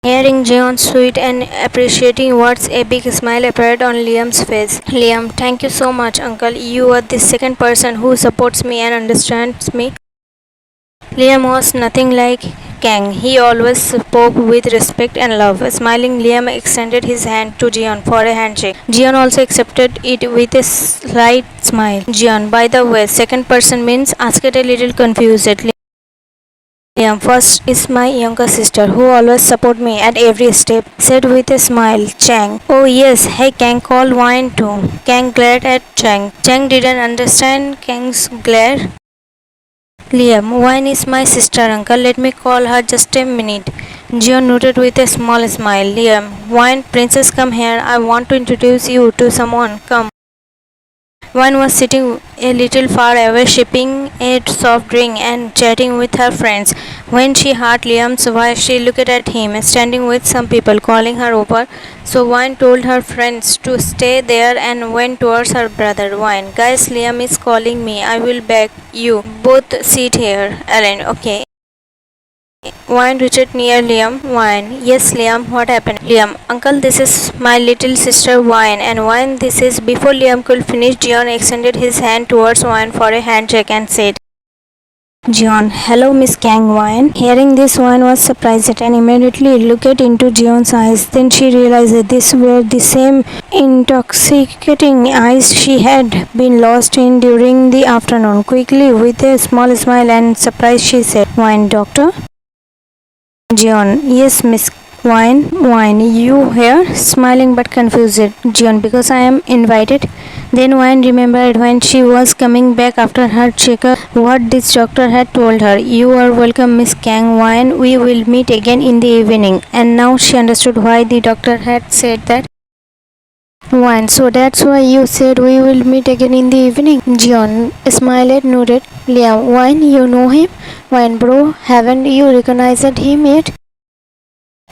Hearing Jeon's sweet and appreciating words, a big smile appeared on Liam's face. Liam, thank you so much, uncle. You are the second person who supports me and understands me. Liam was nothing like Kang. He always spoke with respect and love. Smiling, Liam extended his hand to Jeon for a handshake. Jeon also accepted it with a slight smile. Jeon, by the way, second person means asked a little confused. Liam, first is my younger sister who always support me at every step, said with a smile. Chang. Oh yes, hey Kang called wine too. Kang glared at Chang. Chang didn't understand Kang's glare. Liam, wine is my sister, uncle. Let me call her just a minute. Jeon nodded with a small smile. Liam, wine, princess, come here. I want to introduce you to someone. Come. One was sitting a little far away, sipping a soft drink and chatting with her friends. When she heard Liam's voice, she looked at him, standing with some people, calling her over. So Wine told her friends to stay there and went towards her brother. Wine, guys, Liam is calling me. I will beg you. Both sit here. Ellen, okay. Wine reached near Liam. Wine, yes, Liam, what happened? Liam, uncle, this is my little sister Wine. And Wine, this is. Before Liam could finish, Jeon extended his hand towards Wine for a handshake and said, Jeon, hello, Miss Kang. Wine. Hearing this, Wine was surprised and immediately looked into Jeon's eyes. Then she realized that these were the same intoxicating eyes she had been lost in during the afternoon. Quickly, with a small smile and surprise, she said, Wine, doctor? Jeon, yes, Miss Wine. Wine, you here? Smiling but confused. Jeon, because I am invited. Then Wine remembered when she was coming back after her checkup what this doctor had told her. You are welcome, Miss Kang. Wine, we will meet again in the evening. And now she understood why the doctor had said that. Wine, so that's why you said we will meet again in the evening. Jeon smiled, nodded. Liam, Wine, you know him? Wine, bro, haven't you recognized him yet?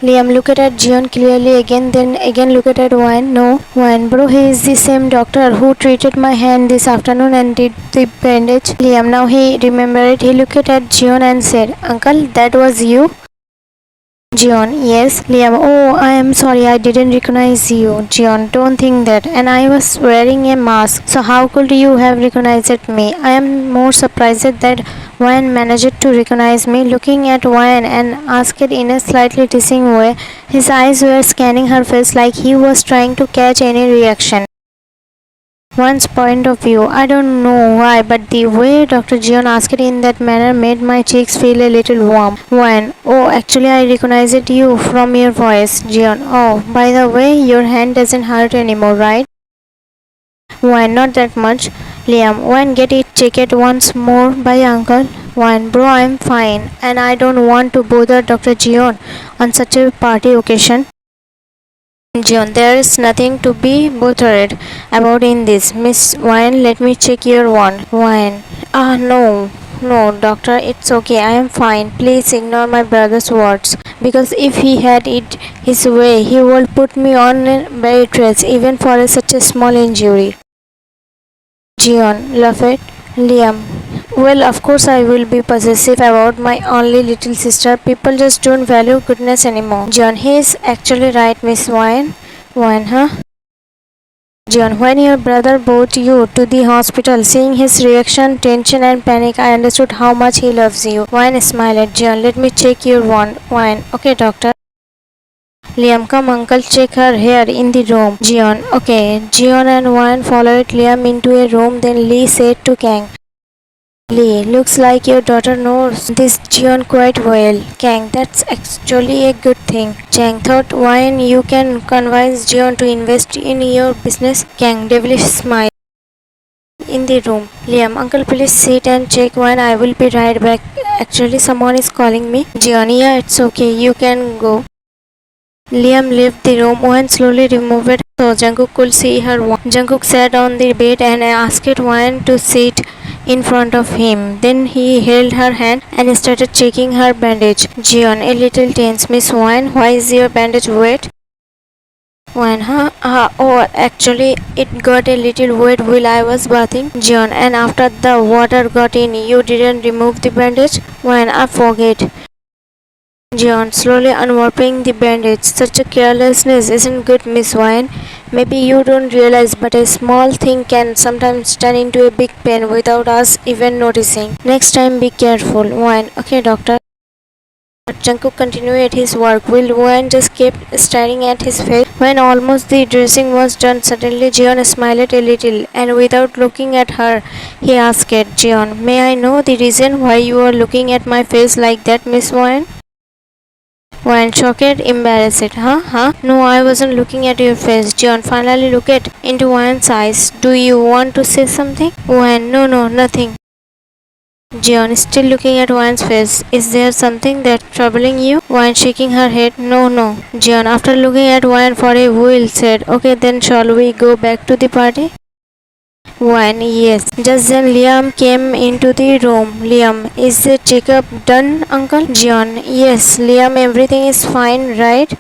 Liam looked at Jeon clearly again, then again looked at Wine. No, Wine, bro, he is the same doctor who treated my hand this afternoon and did the bandage. Liam, now he remembered. He looked at Jeon and said, Uncle, that was you? Jeon, yes. Liam, oh, I am sorry, I didn't recognize you. Jeon, don't think that. And I was wearing a mask, so how could you have recognized me? I am more surprised that Wyan managed to recognize me. Looking at Wyan and asked in a slightly teasing way, his eyes were scanning her face like he was trying to catch any reaction. One's point of view. I don't know why, but the way Dr. Jeon asked it in that manner made my cheeks feel a little warm. When, oh, actually I recognized you from your voice. Jeon, oh, by the way, your hand doesn't hurt anymore, right? Why, not that much. Liam, when get it checked once more by uncle. Wine, bro, I'm fine, and I don't want to bother Dr. Jeon on such a party occasion. Jeon, there is nothing to be bothered about in this. Miss Wine, let me check your wand. Wine, no, doctor, it's okay. I am fine. Please ignore my brother's words. Because if he had it his way, he would put me on bed rest even for such a small injury. Jeon, laughed. Liam, well, of course I will be possessive about my only little sister. People just don't value goodness anymore. Jeon, he is actually right, Miss Wine. Wine, huh? Jeon, when your brother brought you to the hospital, seeing his reaction, tension and panic, I understood how much he loves you. Wine smiled. Jeon, let me check your wand. Wine, okay, doctor. Liam, come uncle, check her hair in the room. Jeon, okay. Jeon and Wine followed Liam into a room, then Lee said to Kang, Lee, looks like your daughter knows this Jeon quite well. Kang, that's actually a good thing. Chang thought, Wine, you can convince Jeon to invest in your business. Kang, devilish smile. In the room. Liam, uncle, please sit and check Wine. I will be right back. Actually, someone is calling me. Jeon, yeah, it's okay. You can go. Liam left the room and slowly removed so Jungkook could see her. Jungkook sat on the bed and asked Won to sit in front of him. Then he held her hand and started checking her bandage. JEON, a little tense. Miss Won, why is your bandage wet? Won, oh, actually, it got a little wet while I was bathing. JEON, and after the water got in, you didn't remove the bandage? Won, I forget. JEON, slowly unwrapping the bandage. Such a carelessness isn't good, Miss Wine. Maybe you don't realize, but a small thing can sometimes turn into a big pain without us even noticing. Next time, be careful. Wine, okay, doctor. Jungkook continued his work while Wine just kept staring at his face. When almost the dressing was done, suddenly JEON smiled a little, and without looking at her, he asked, JEON, may I know the reason why you are looking at my face like that, Miss Wine? Wine, shocked, embarrassed. Huh? No, I wasn't looking at your face. JEON finally looked into Wine's eyes. Do you want to say something? Wine, no, nothing. JEON still looking at Wine's face. Is there something that's troubling you? Wine shaking her head. No. JEON, after looking at Wine for a while, said, okay, then shall we go back to the party? Wine, yes. Just then Liam came into the room. Liam, is the checkup done, uncle? JEON, yes. Liam, everything is fine, right?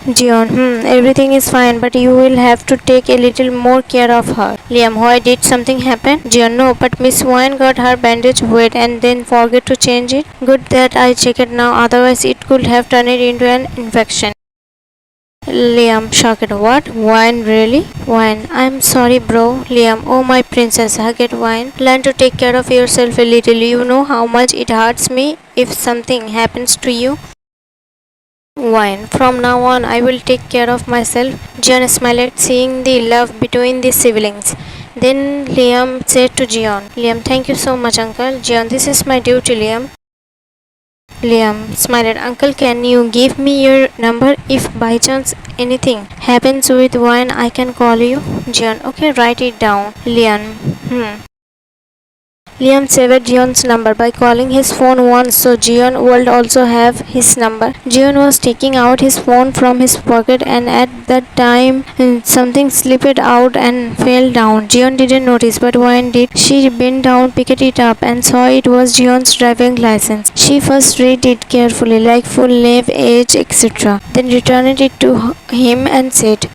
JEON, everything is fine, but you will have to take a little more care of her. Liam, why did something happen? JEON, no, but Miss Wine got her bandage wet and then forget to change it. Good that I check it now, otherwise it could have turned it into an infection. Liam, shocked. What? Wine, really? Wine, I'm sorry, bro. Liam, oh my princess, hugged Wine. Learn to take care of yourself a little. You know how much it hurts me if something happens to you. Wine, from now on, I will take care of myself. JEON smiled, seeing the love between the siblings. Then Liam said to JEON, Liam, thank you so much, uncle. JEON, this is my duty, Liam. Liam smiled. Uncle, can you give me your number? If by chance anything happens with Wine, I can call you. JEON, okay, write it down. Liam saved JEON's number by calling his phone once so JEON would also have his number. JEON was taking out his phone from his pocket and at that time something slipped out and fell down. JEON didn't notice but Wine did. She bent down, picked it up and saw it was JEON's driving license. She first read it carefully like full name, age, etc. Then returned it to him and said,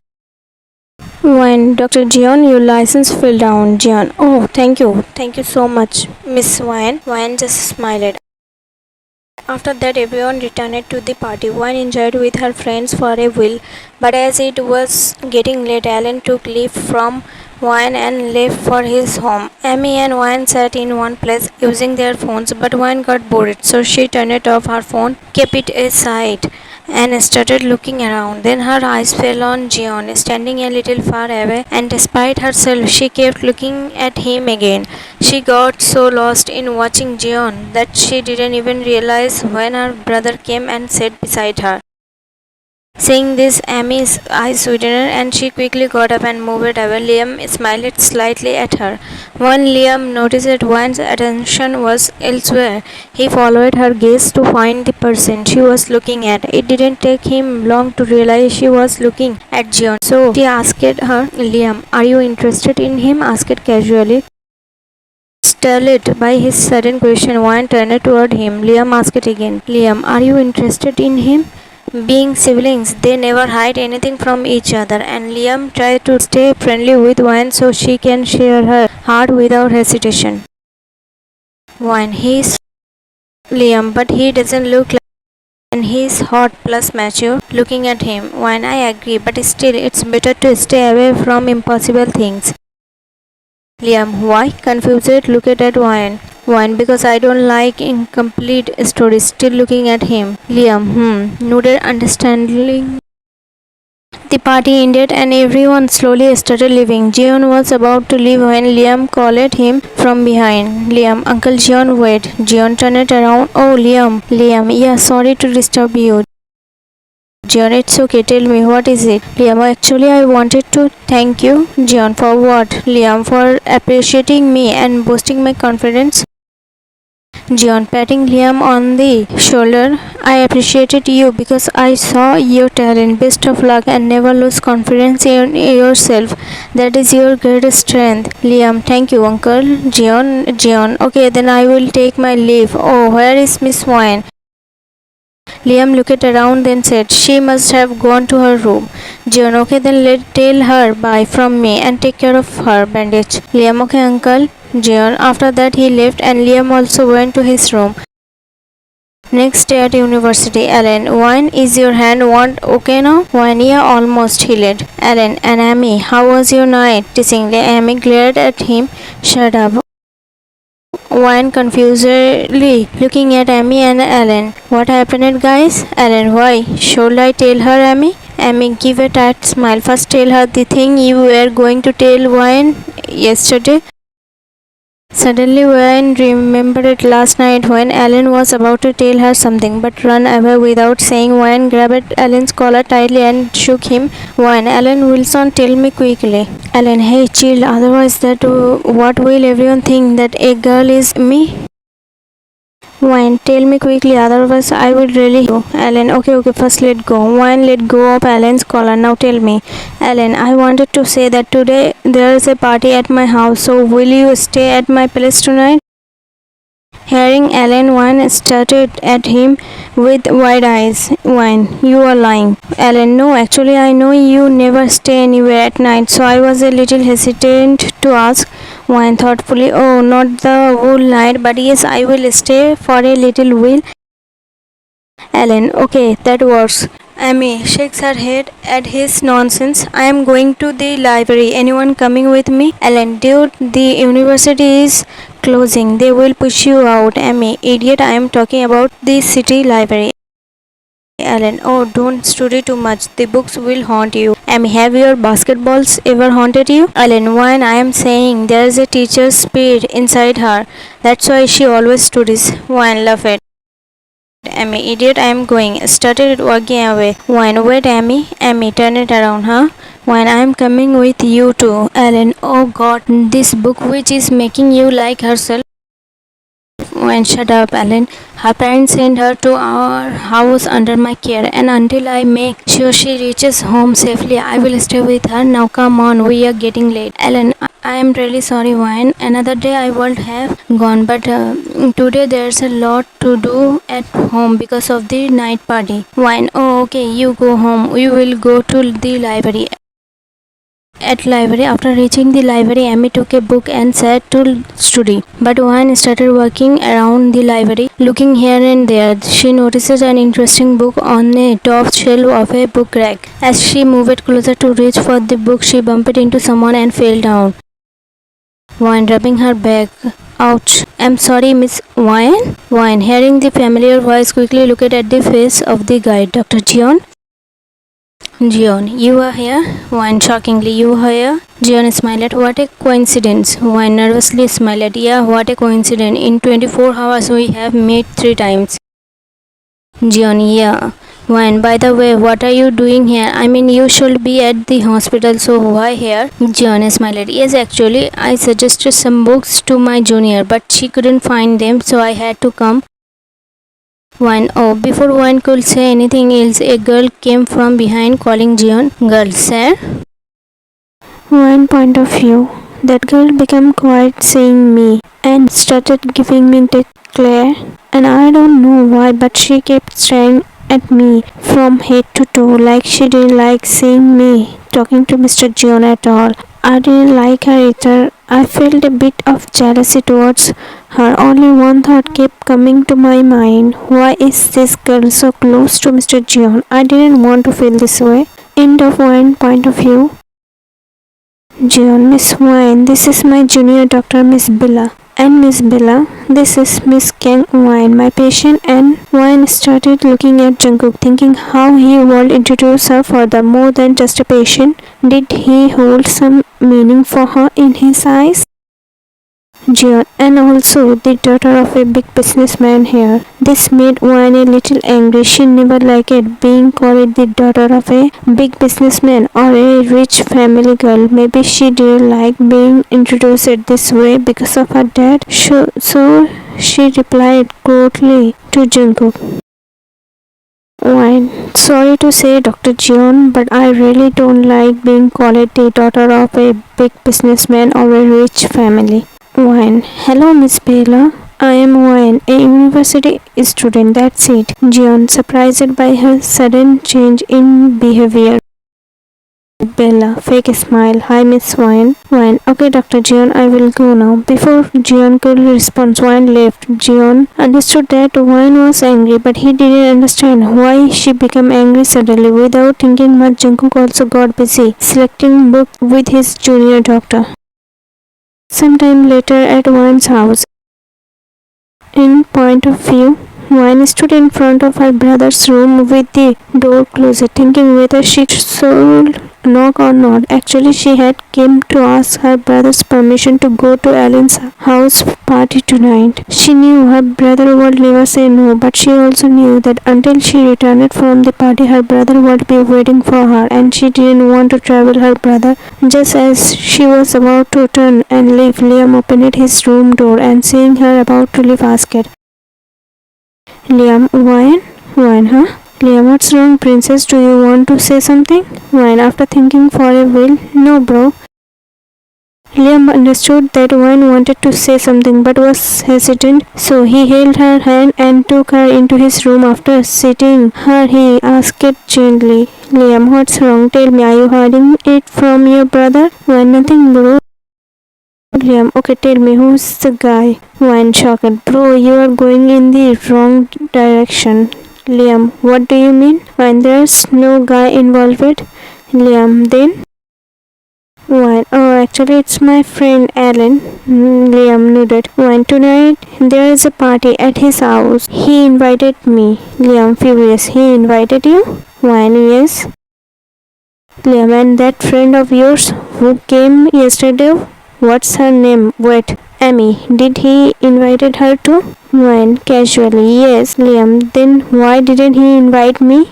When Dr. JEON, your license fell down. JEON, oh, thank you so much, Miss Wine. Wine just smiled. After that, everyone returned to the party. Wine enjoyed with her friends for a while, but as it was getting late, Alan took leave from Wine and left for his home. Amy and Wine sat in one place using their phones, but Wine got bored, so she turned off her phone, kept it aside, and started looking around. Then her eyes fell on JEON, standing a little far away, and despite herself, she kept looking at him again. She got so lost in watching JEON that she didn't even realize when her brother came and sat beside her. Seeing this, Amy's eyes widened and she quickly got up and moved away. Liam smiled slightly at her. When Liam noticed Wine's attention was elsewhere, he followed her gaze to find the person she was looking at. It didn't take him long to realize she was looking at JEON. So he asked her, Liam, are you interested in him? Asked casually. Startled by his sudden question, Wine turned toward him. Liam asked again, Liam, are you interested in him? Being siblings, they never hide anything from each other, and Liam tried to stay friendly with Wine so she can share her heart without hesitation. Wine, he's Liam, but he doesn't look like and he's hot plus mature. Looking at him, Wine, I agree, but still it's better to stay away from impossible things. Liam, why? Confused, looked at Wine. Wine, because I don't like incomplete stories. Still looking at him. Liam, nodded understanding. The party ended and everyone slowly started leaving. JEON was about to leave when Liam called him from behind. Liam, Uncle JEON, wait. JEON turned around. Oh, Liam, yeah, sorry to disturb you. JEON, it's okay, tell me, what is it? Liam, actually I wanted to thank you. JEON, for what? Liam, for appreciating me and boosting my confidence. JEON patting Liam on the shoulder. I appreciated you because I saw your talent. Best of luck and never lose confidence in yourself. That is your greatest strength. Liam, thank you, uncle. JEON, okay, then I will take my leave. Oh, where is Miss Wine? Liam looked around then said, she must have gone to her room. JEON, okay, then tell her bye from me and take care of her bandage. Liam, okay, uncle. JEON. After that he left and Liam also went to his room. Next day at university, Alan, Wine, is your hand wound okay now? Wine, yeah, almost healed. Alan, and Amy, how was your night? Teasingly, Amy glared at him. Shut up. Wine confusedly looking at Amy and Alan. What happened, guys? Alan, why? Should I tell her, Amy? Amy, give a tight smile. First tell her the thing you were going to tell Wine yesterday. Suddenly Wayne remembered last night when Alan was about to tell her something but ran away without saying. Wayne grabbed Alan's collar tightly and shook him. Wayne, Alan Wilson, tell me quickly. Alan, hey, chill, otherwise what will everyone think, that a girl is me? Wine, tell me quickly, otherwise I will really go. Alan, okay, first let go. Wine, let go of Alan's collar. Now tell me. Alan, I wanted to say that today there is a party at my house, so will you stay at my place tonight? Hearing Alan, Wine started at him with wide eyes. Wine, you are lying. Alan, no, actually I know you never stay anywhere at night, so I was a little hesitant to ask. Wine thoughtfully, oh, not the whole night, but yes, I will stay for a little while. Alan, okay, that works. Amy shakes her head at his nonsense. I am going to the library. Anyone coming with me? Alan, dude, the university is closing. They will push you out. Amy, idiot, I am talking about the city library. Alan, oh, don't study too much. The books will haunt you. Amy, have your basketballs ever haunted you? Alan, when I am saying there is a teacher's spirit inside her. That's why she always studies. Wine, love it. Amy, idiot, I am going. Started walking away. Wine, wait, Amy. Amy, turn it around, huh? Wine, I am coming with you too. Alan, oh God, this book which is making you like herself. Wine, shut up, Alan. Her parents sent her to our house under my care, and until I make sure she reaches home safely, I will stay with her. Now come on, we are getting late. Alan, I am really sorry, Wine. Another day I would have gone, but today there's a lot to do at home because of the night party. Wine, oh okay, you go home. We will go to the library. At library, after reaching the library, Amy took a book and sat to study. But Wine started walking around the library, looking here and there. She notices an interesting book on a top shelf of a book rack. As she moved closer to reach for the book, she bumped into someone and fell down. Wine rubbing her back. Ouch. I'm sorry, Miss Wine. Wine, hearing the familiar voice, quickly looked at the face of the guide. Dr. JEON? JEON, you are here? Wine shockingly, you are here? JEON smiled. What a coincidence. Wine nervously smiled. Yeah, what a coincidence. In 24 hours we have met 3 times. JEON, yeah. Wine, by the way, what are you doing here? I mean, you should be at the hospital, so why here? JEON smiled. Yes, actually, I suggested some books to my junior, but she couldn't find them, so I had to come. Wine, oh, before Wine could say anything else, a girl came from behind calling JEON. Girl, sir? One point of view. That girl became quiet seeing me and started giving me that glare, and I don't know why, but she kept staring at me from head to toe like she didn't like seeing me talking to Mr. JEON at all. I didn't like her either. I felt a bit of jealousy towards her. Only one thought kept coming to my mind. Why is this girl so close to Mr. JEON? I didn't want to feel this way. End of one point of view. JEON, Miss Wine, this is my junior doctor, Miss Billa. And Miss Billa, this is Miss Kang Wine, my patient. And Wine started looking at Jungkook, thinking how he would introduce her further, more than just a patient. Did he hold some meaning for her in his eyes? JEON, and also the daughter of a big businessman here. This made Wine a little angry. She never liked being called the daughter of a big businessman or a rich family girl. Maybe she didn't like being introduced this way because of her dad. So she replied coldly to Jungkook. Wine. Sorry to say, Dr. JEON, but I really don't like being called the daughter of a big businessman or a rich family. Wine. Hello, Miss Bella. I am Wine, a university student. That's it. JEON, surprised by her sudden change in behavior. Bella, fake smile. Hi, Miss Wine. Wine. Okay, Dr. JEON, I will go now. Before JEON could respond, Wine left. JEON understood that Wine was angry, but he didn't understand why she became angry suddenly. Without thinking much, Jungkook also got busy selecting book with his junior doctor. Sometime later at Wine's house, in point of view, Wine stood in front of her brother's room with the door closed, thinking whether she should knock or not. Actually, she had came to ask her brother's permission to go to Ellen's house party tonight. She knew her brother would never say no, but she also knew that until she returned from the party, her brother would be waiting for her, and she didn't want to trouble her brother. Just as she was about to turn and leave, Liam opened his room door and, seeing her about to leave, asked, Liam, Wine? Wine, huh? Liam, what's wrong, princess? Do you want to say something? Wine, after thinking for a while, no, bro. Liam understood that Wine wanted to say something but was hesitant, so he held her hand and took her into his room. After seating her, he asked gently, Liam, what's wrong? Tell me, are you hiding it from your brother? Wine, nothing, bro. Liam, okay, tell me, who's the guy? Wine, shocked. Bro, you are going in the wrong direction. Liam, what do you mean? Wine, there's no guy involved. Liam, then? Wine, oh, actually, it's my friend Alan. Liam nodded. Wine, tonight there is a party at his house. He invited me. Liam, furious. He invited you? Wine, yes. Liam, and that friend of yours who came yesterday? What's her name? Wait, Amy. Did he invited her too? Wine, casually. Yes, Liam. Then why didn't he invite me?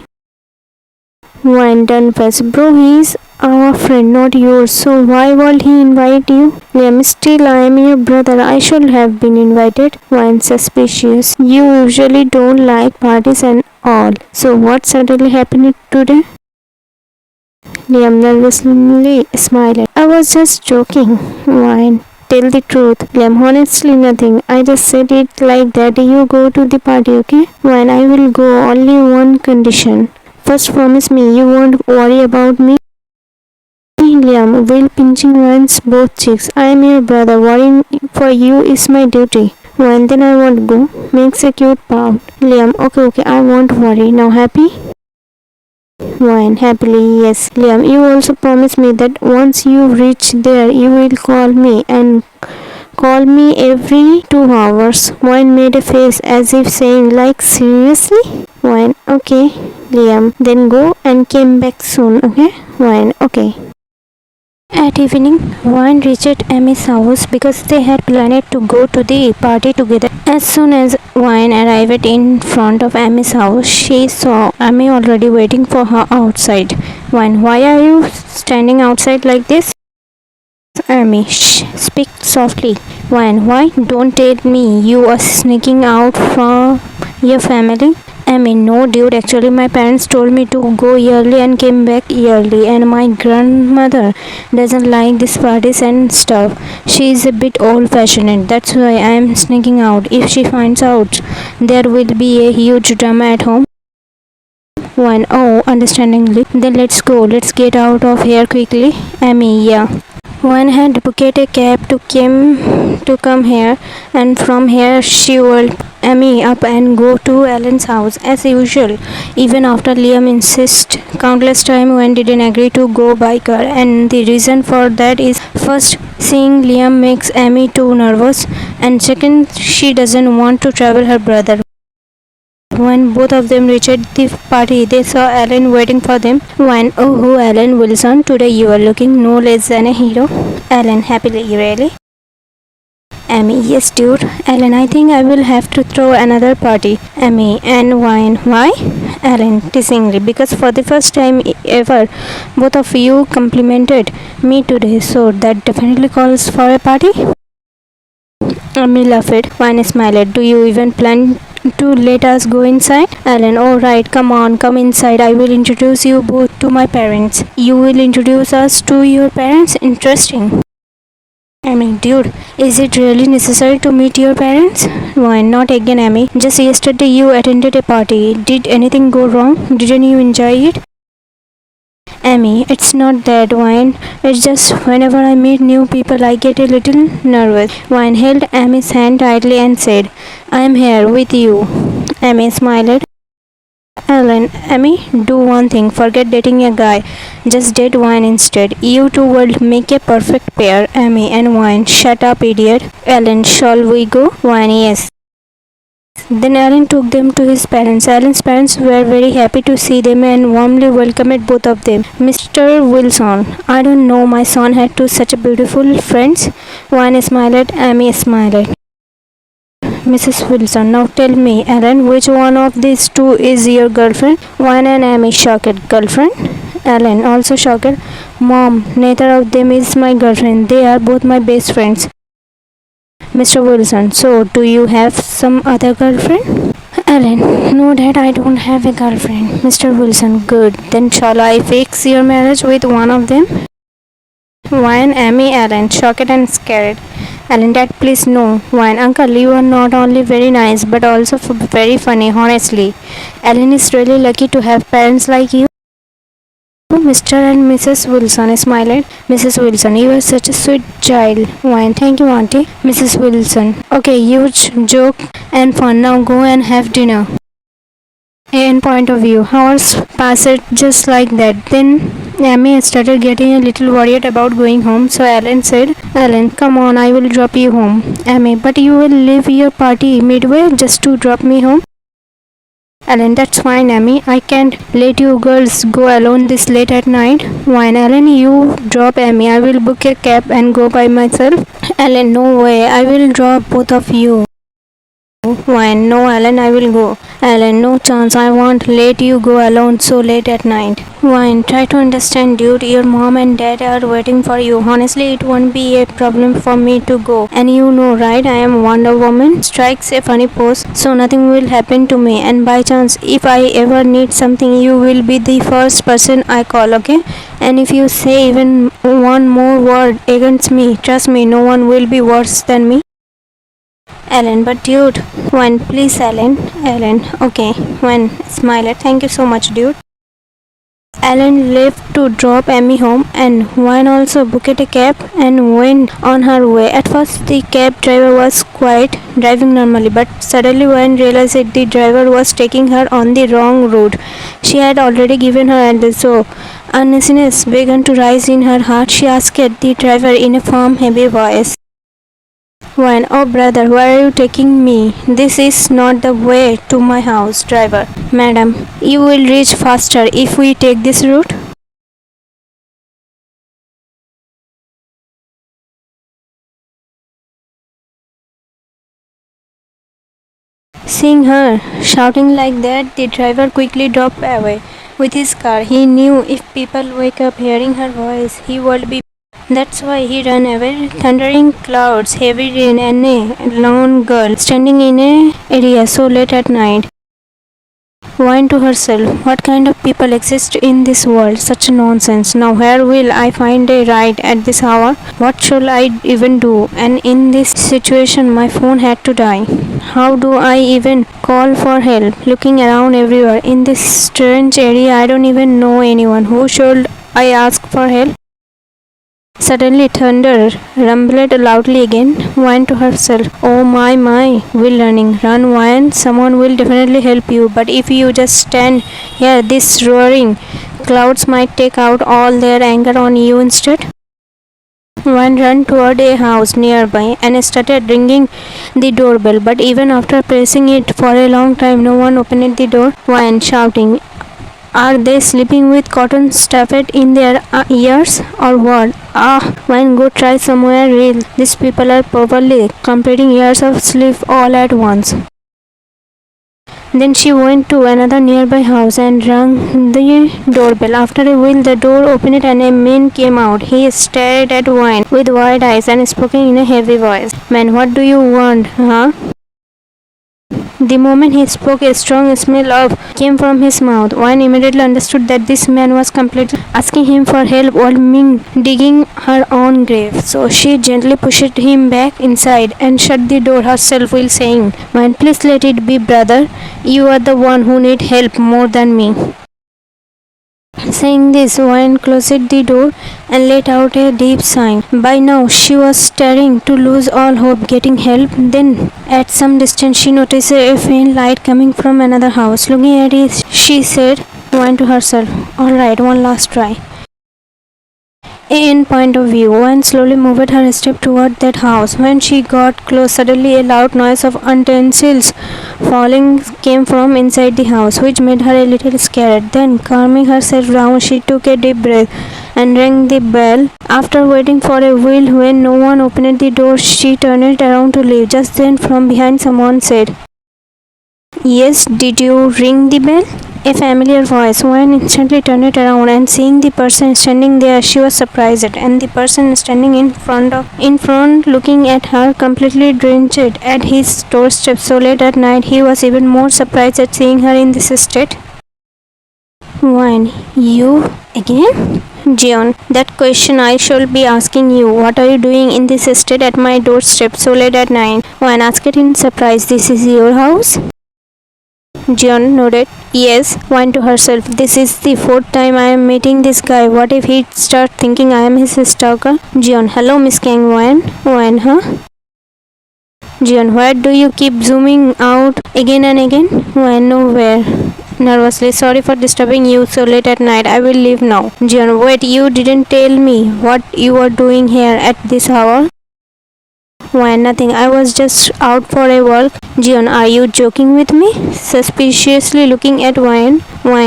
Wine, done first. Bro, he's our friend, not yours. So why would he invite you? Liam, still I am your brother. I should have been invited. Wine, suspicious. You usually don't like parties and all. So what suddenly happened today? Liam nervously smiled. I was just joking. Wine, tell the truth. Liam, honestly nothing. I just said it like that. You go to the party, okay? Wine, I will go. Only one condition. First promise me you won't worry about me. Liam, while pinching Wine's both cheeks. I am your brother. Worrying for you is my duty. Wine, then I won't go. Makes a cute pout. Liam, okay, I won't worry. Now happy? Wine, happily, yes. Liam, you also promise me that once you reach there, you will call me and call me every 2 hours. Wine made a face as if saying, like, seriously? Wine, okay. Liam, then go and came back soon, okay? Wine, okay. At evening, Wine reached Amy's house because they had planned to go to the party together. As soon as Wine arrived in front of Amy's house, she saw Amy already waiting for her outside. Wine, why are you standing outside like this? Amy, shh, speak softly. Wine, why? Don't tell me you are sneaking out from your family. Amy, no dude, actually my parents told me to go early and came back early, and my grandmother doesn't like these parties and stuff. She is a bit old fashioned, that's why I am sneaking out. If she finds out, there will be a huge drama at home. Wine, oh, understandingly. Then let's go, let's get out of here quickly. Amy, yeah. Wine had booked a cab to come here, and from here she would Amy up and go to Ellen's house as usual. Even after Liam insisted countless times, Wine didn't agree to go by car, and the reason for that is first, seeing Liam makes Amy too nervous, and second, she doesn't want to trouble her brother. When both of them reached the party, they saw Alan waiting for them. One, oh, Alan Wilson, today you are looking no less than a hero. Alan, happily, really? Amy, yes, dude. Ellen, I think I will have to throw another party. Amy, and wine. Why? Ellen, teasingly, because for the first time ever, both of you complimented me today, so that definitely calls for a party. Amy laughed. Wine smiled. Do you even plan to let us go inside? Ellen, oh right, come on, come inside. I will introduce you both to my parents. You will introduce us to your parents? Interesting. Amy, dude, is it really necessary to meet your parents? Why not again, Amy? Just yesterday you attended a party. Did anything go wrong? Didn't you enjoy it? Amy, it's not that, Wine. It's just whenever I meet new people, I get a little nervous. Wine held Amy's hand tightly and said, I am here with you. Amy smiled. Ellen, Amy, do one thing. Forget dating a guy. Just date Wine instead. You two will make a perfect pair. Amy and Wine. Shut up, idiot. Ellen, shall we go? Wine, yes. Then Alan took them to his parents. Alan's parents were very happy to see them and warmly welcomed both of them. Mr. Wilson, I don't know my son had two such beautiful friends. One smiled, Amy smiled. Mrs. Wilson, now tell me, Alan, which one of these two is your girlfriend? One and Amy shocked. Girlfriend? Alan, also shocked. Mom, neither of them is my girlfriend. They are both my best friends. Mr. Wilson, so do you have some other girlfriend? Ellen, no, Dad, I don't have a girlfriend. Mr. Wilson, good. Then shall I fix your marriage with one of them? Wine, Amy, Ellen, shocked and scared. Ellen, Dad, please no. Wine, Uncle, you are not only very nice but also very funny, honestly. Ellen is really lucky to have parents like you. Mr. and Mrs. Wilson smiled. Mrs. Wilson, you are such a sweet child. Wine, thank you, Auntie. Mrs. Wilson, okay, huge joke and fun. Now go and have dinner. In point of view, hours passed just like that. Then Amy started getting a little worried about going home, so Ellen said, Ellen, come on, I will drop you home. Amy, but you will leave your party midway just to drop me home? Ellen, that's fine, Amy. I can't let you girls go alone this late at night. Wine, Ellen, you drop Amy. I will book a cab and go by myself. Ellen, no way. I will drop both of you. Wine, no, Ellen, I will go. Ellen, no chance. I won't let you go alone so late at night. Wine, try to understand, dude. Your mom and dad are waiting for you. Honestly, it won't be a problem for me to go. And you know, right? I am Wonder Woman. Strikes a funny pose, so nothing will happen to me. And by chance, if I ever need something, you will be the first person I call, okay? And if you say even one more word against me, trust me, no one will be worse than me. Ellen, but dude. One, please, Ellen. Ellen, okay. One, smiled. Thank you so much, dude. Ellen left to drop Amy home, and Wine also booked a cab and went on her way. At first, the cab driver was quiet, driving normally, but suddenly Wine realized that the driver was taking her on the wrong route. She had already given her address, so uneasiness began to rise in her heart. She asked the driver in a firm, heavy voice, Wine, oh brother, where are you taking me? This is not the way to my house. Driver, Madam, you will reach faster if we take this route. Seeing her shouting like that, the driver quickly drove away with his car. He knew if people wake up hearing her voice, he would be. That's why he ran away. Thundering clouds, heavy rain, and a lone girl standing in an area so late at night. Whined to herself, what kind of people exist in this world? Such nonsense. Now where will I find a ride at this hour? What shall I even do? And in this situation my phone had to die. How do I even call for help? Looking around everywhere. In this strange area I don't even know anyone. Who should I ask for help? Suddenly thunder rumbled loudly again. Whined to herself, oh my, will running. Run, Wine, someone will definitely help you. But if you just stand here, this roaring clouds might take out all their anger on you instead. Wine ran toward a house nearby and started ringing the doorbell. But even after pressing it for a long time, no one opened the door. Wine shouting, are they sleeping with cotton stuffed in their ears or what? Wine, go try somewhere real. These people are probably completing years of sleep all at once. Then she went to another nearby house and rang the doorbell. After a while, the door opened and a man came out. He stared at Wine with wide eyes and spoke in a heavy voice. Man, what do you want, huh? The moment he spoke, a strong smell of came from his mouth. Wine immediately understood that this man was completely asking him for help while digging her own grave. So she gently pushed him back inside and shut the door herself while saying, Wine, please let it be, brother. You are the one who need help more than me. Saying this, Wine closed the door and let out a deep sigh. By now, she was starting to lose all hope getting help. Then, at some distance, she noticed a faint light coming from another house. Looking at it, she said, Wine to herself, Alright, one last try. In point of view, Wine slowly moved her step toward that house. When she got close, suddenly a loud noise of utensils falling came from inside the house, which made her a little scared. Then, calming herself down, she took a deep breath and rang the bell. After waiting for a while, when no one opened the door, she turned around to leave. Just then, from behind, someone said, Yes, did you ring the bell? A familiar voice. Wine instantly turned around and seeing the person standing there, she was surprised. And the person standing in front, looking at her, completely drenched at his doorstep so late at night, he was even more surprised at seeing her in this state. Wine, you again? JEON, that question I shall be asking you. What are you doing in this state at my doorstep so late at night? Wine asked in surprise. This is your house? JEON nodded. Yes. Wine to herself. This is the fourth time I am meeting this guy. What if he starts thinking I am his stalker? JEON, hello Miss Kang. Wine, huh? JEON, where do you keep zooming out again and again? Wine, nowhere. Nervously, sorry for disturbing you so late at night. I will leave now. JEON, wait, you didn't tell me what you are doing here at this hour? Wine, nothing. I was just out for a walk. JEON, are you joking with me? Suspiciously looking at Wine,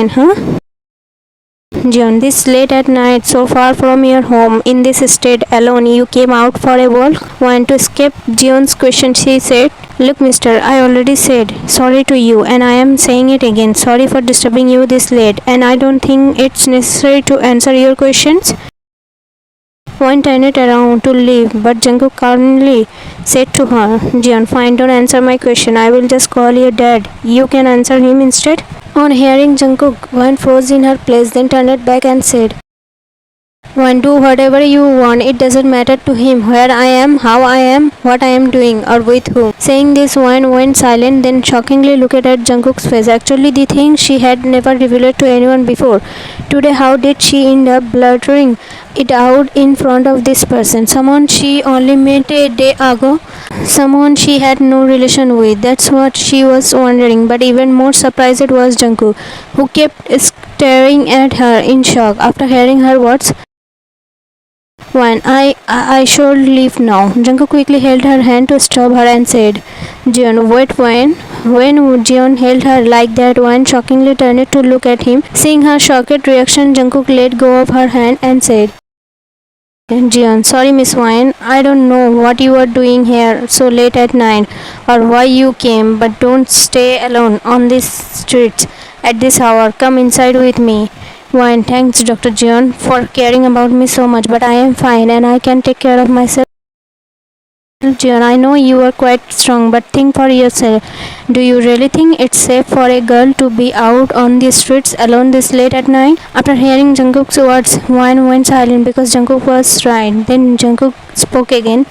huh? JEON, this late at night, so far from your home, in this state alone, you came out for a walk? Wine, to escape JEON's question, she said, Look, mister, I already said sorry to you, and I am saying it again. Sorry for disturbing you this late, and I don't think it's necessary to answer your questions. Wine turned around to leave, but Jungkook calmly said to her, JEON, fine, don't answer my question. I will just call your dad. You can answer him instead. On hearing Jungkook, Wine froze in her place, then turned back and said, Wine, do whatever you want. It doesn't matter to him where I am, how I am, what I am doing, or with whom. Saying this, Wine went silent, then shockingly looked at Jungkook's face. Actually, the thing she had never revealed to anyone before. Today, how did she end up blurting it out in front of this person? Someone she only met a day ago? Someone she had no relation with? That's what she was wondering. But even more surprised was Jungkook, who kept staring at her in shock. After hearing her words, Wine, I should leave now. Jungkook quickly held her hand to stop her and said, JEON, wait, Wine. When JEON held her like that, Wine shockingly turned to look at him. Seeing her shocked reaction, Jungkook let go of her hand and said, JEON, sorry Miss Wine, I don't know what you are doing here so late at night or why you came, but don't stay alone on these streets at this hour. Come inside with me. Wine, thanks Dr. JEON for caring about me so much, but I am fine and I can take care of myself. JEON, I know you are quite strong, but think for yourself. Do you really think it's safe for a girl to be out on the streets alone this late at night? After hearing Jungkook's words, Wine went silent because Jungkook was right. Then Jungkook spoke again.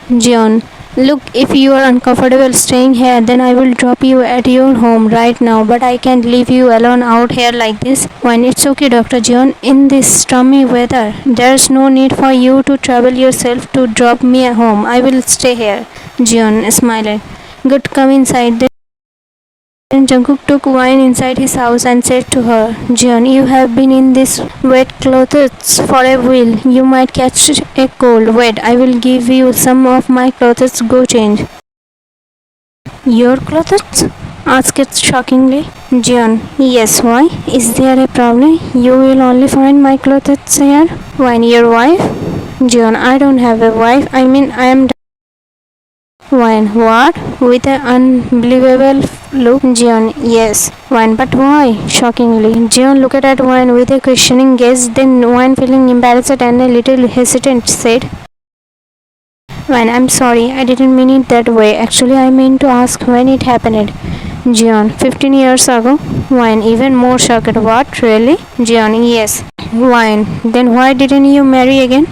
JEON, look, if you are uncomfortable staying here, then I will drop you at your home right now, but I can't leave you alone out here like this. Wine, it's okay, Dr. JEON. In this stormy weather, there's no need for you to travel yourself to drop me at home. I will stay here. JEON smiled. Good, come inside. Then Jungkook took Wine inside his house and said to her, JEON, you have been in these wet clothes for a while. You might catch a cold. Wait, I will give you some of my clothes. Go change. Your clothes? asked shockingly. Jeon, yes, why? Is there a problem? You will only find my clothes here. When your wife? Jeon, I don't have a wife. I mean, I am. When what? With an unbelievable look. Jeon, yes. When, but why? Shockingly. Jeon looked at Wine with a questioning gaze, then Wine, feeling embarrassed and a little hesitant, said, Wine, I'm sorry, I didn't mean it that way. Actually, I meant to ask when it happened. Jeon, 15 years ago. Wine, even more shocked. What, really? Jeon, yes. Wine, then why didn't you marry again?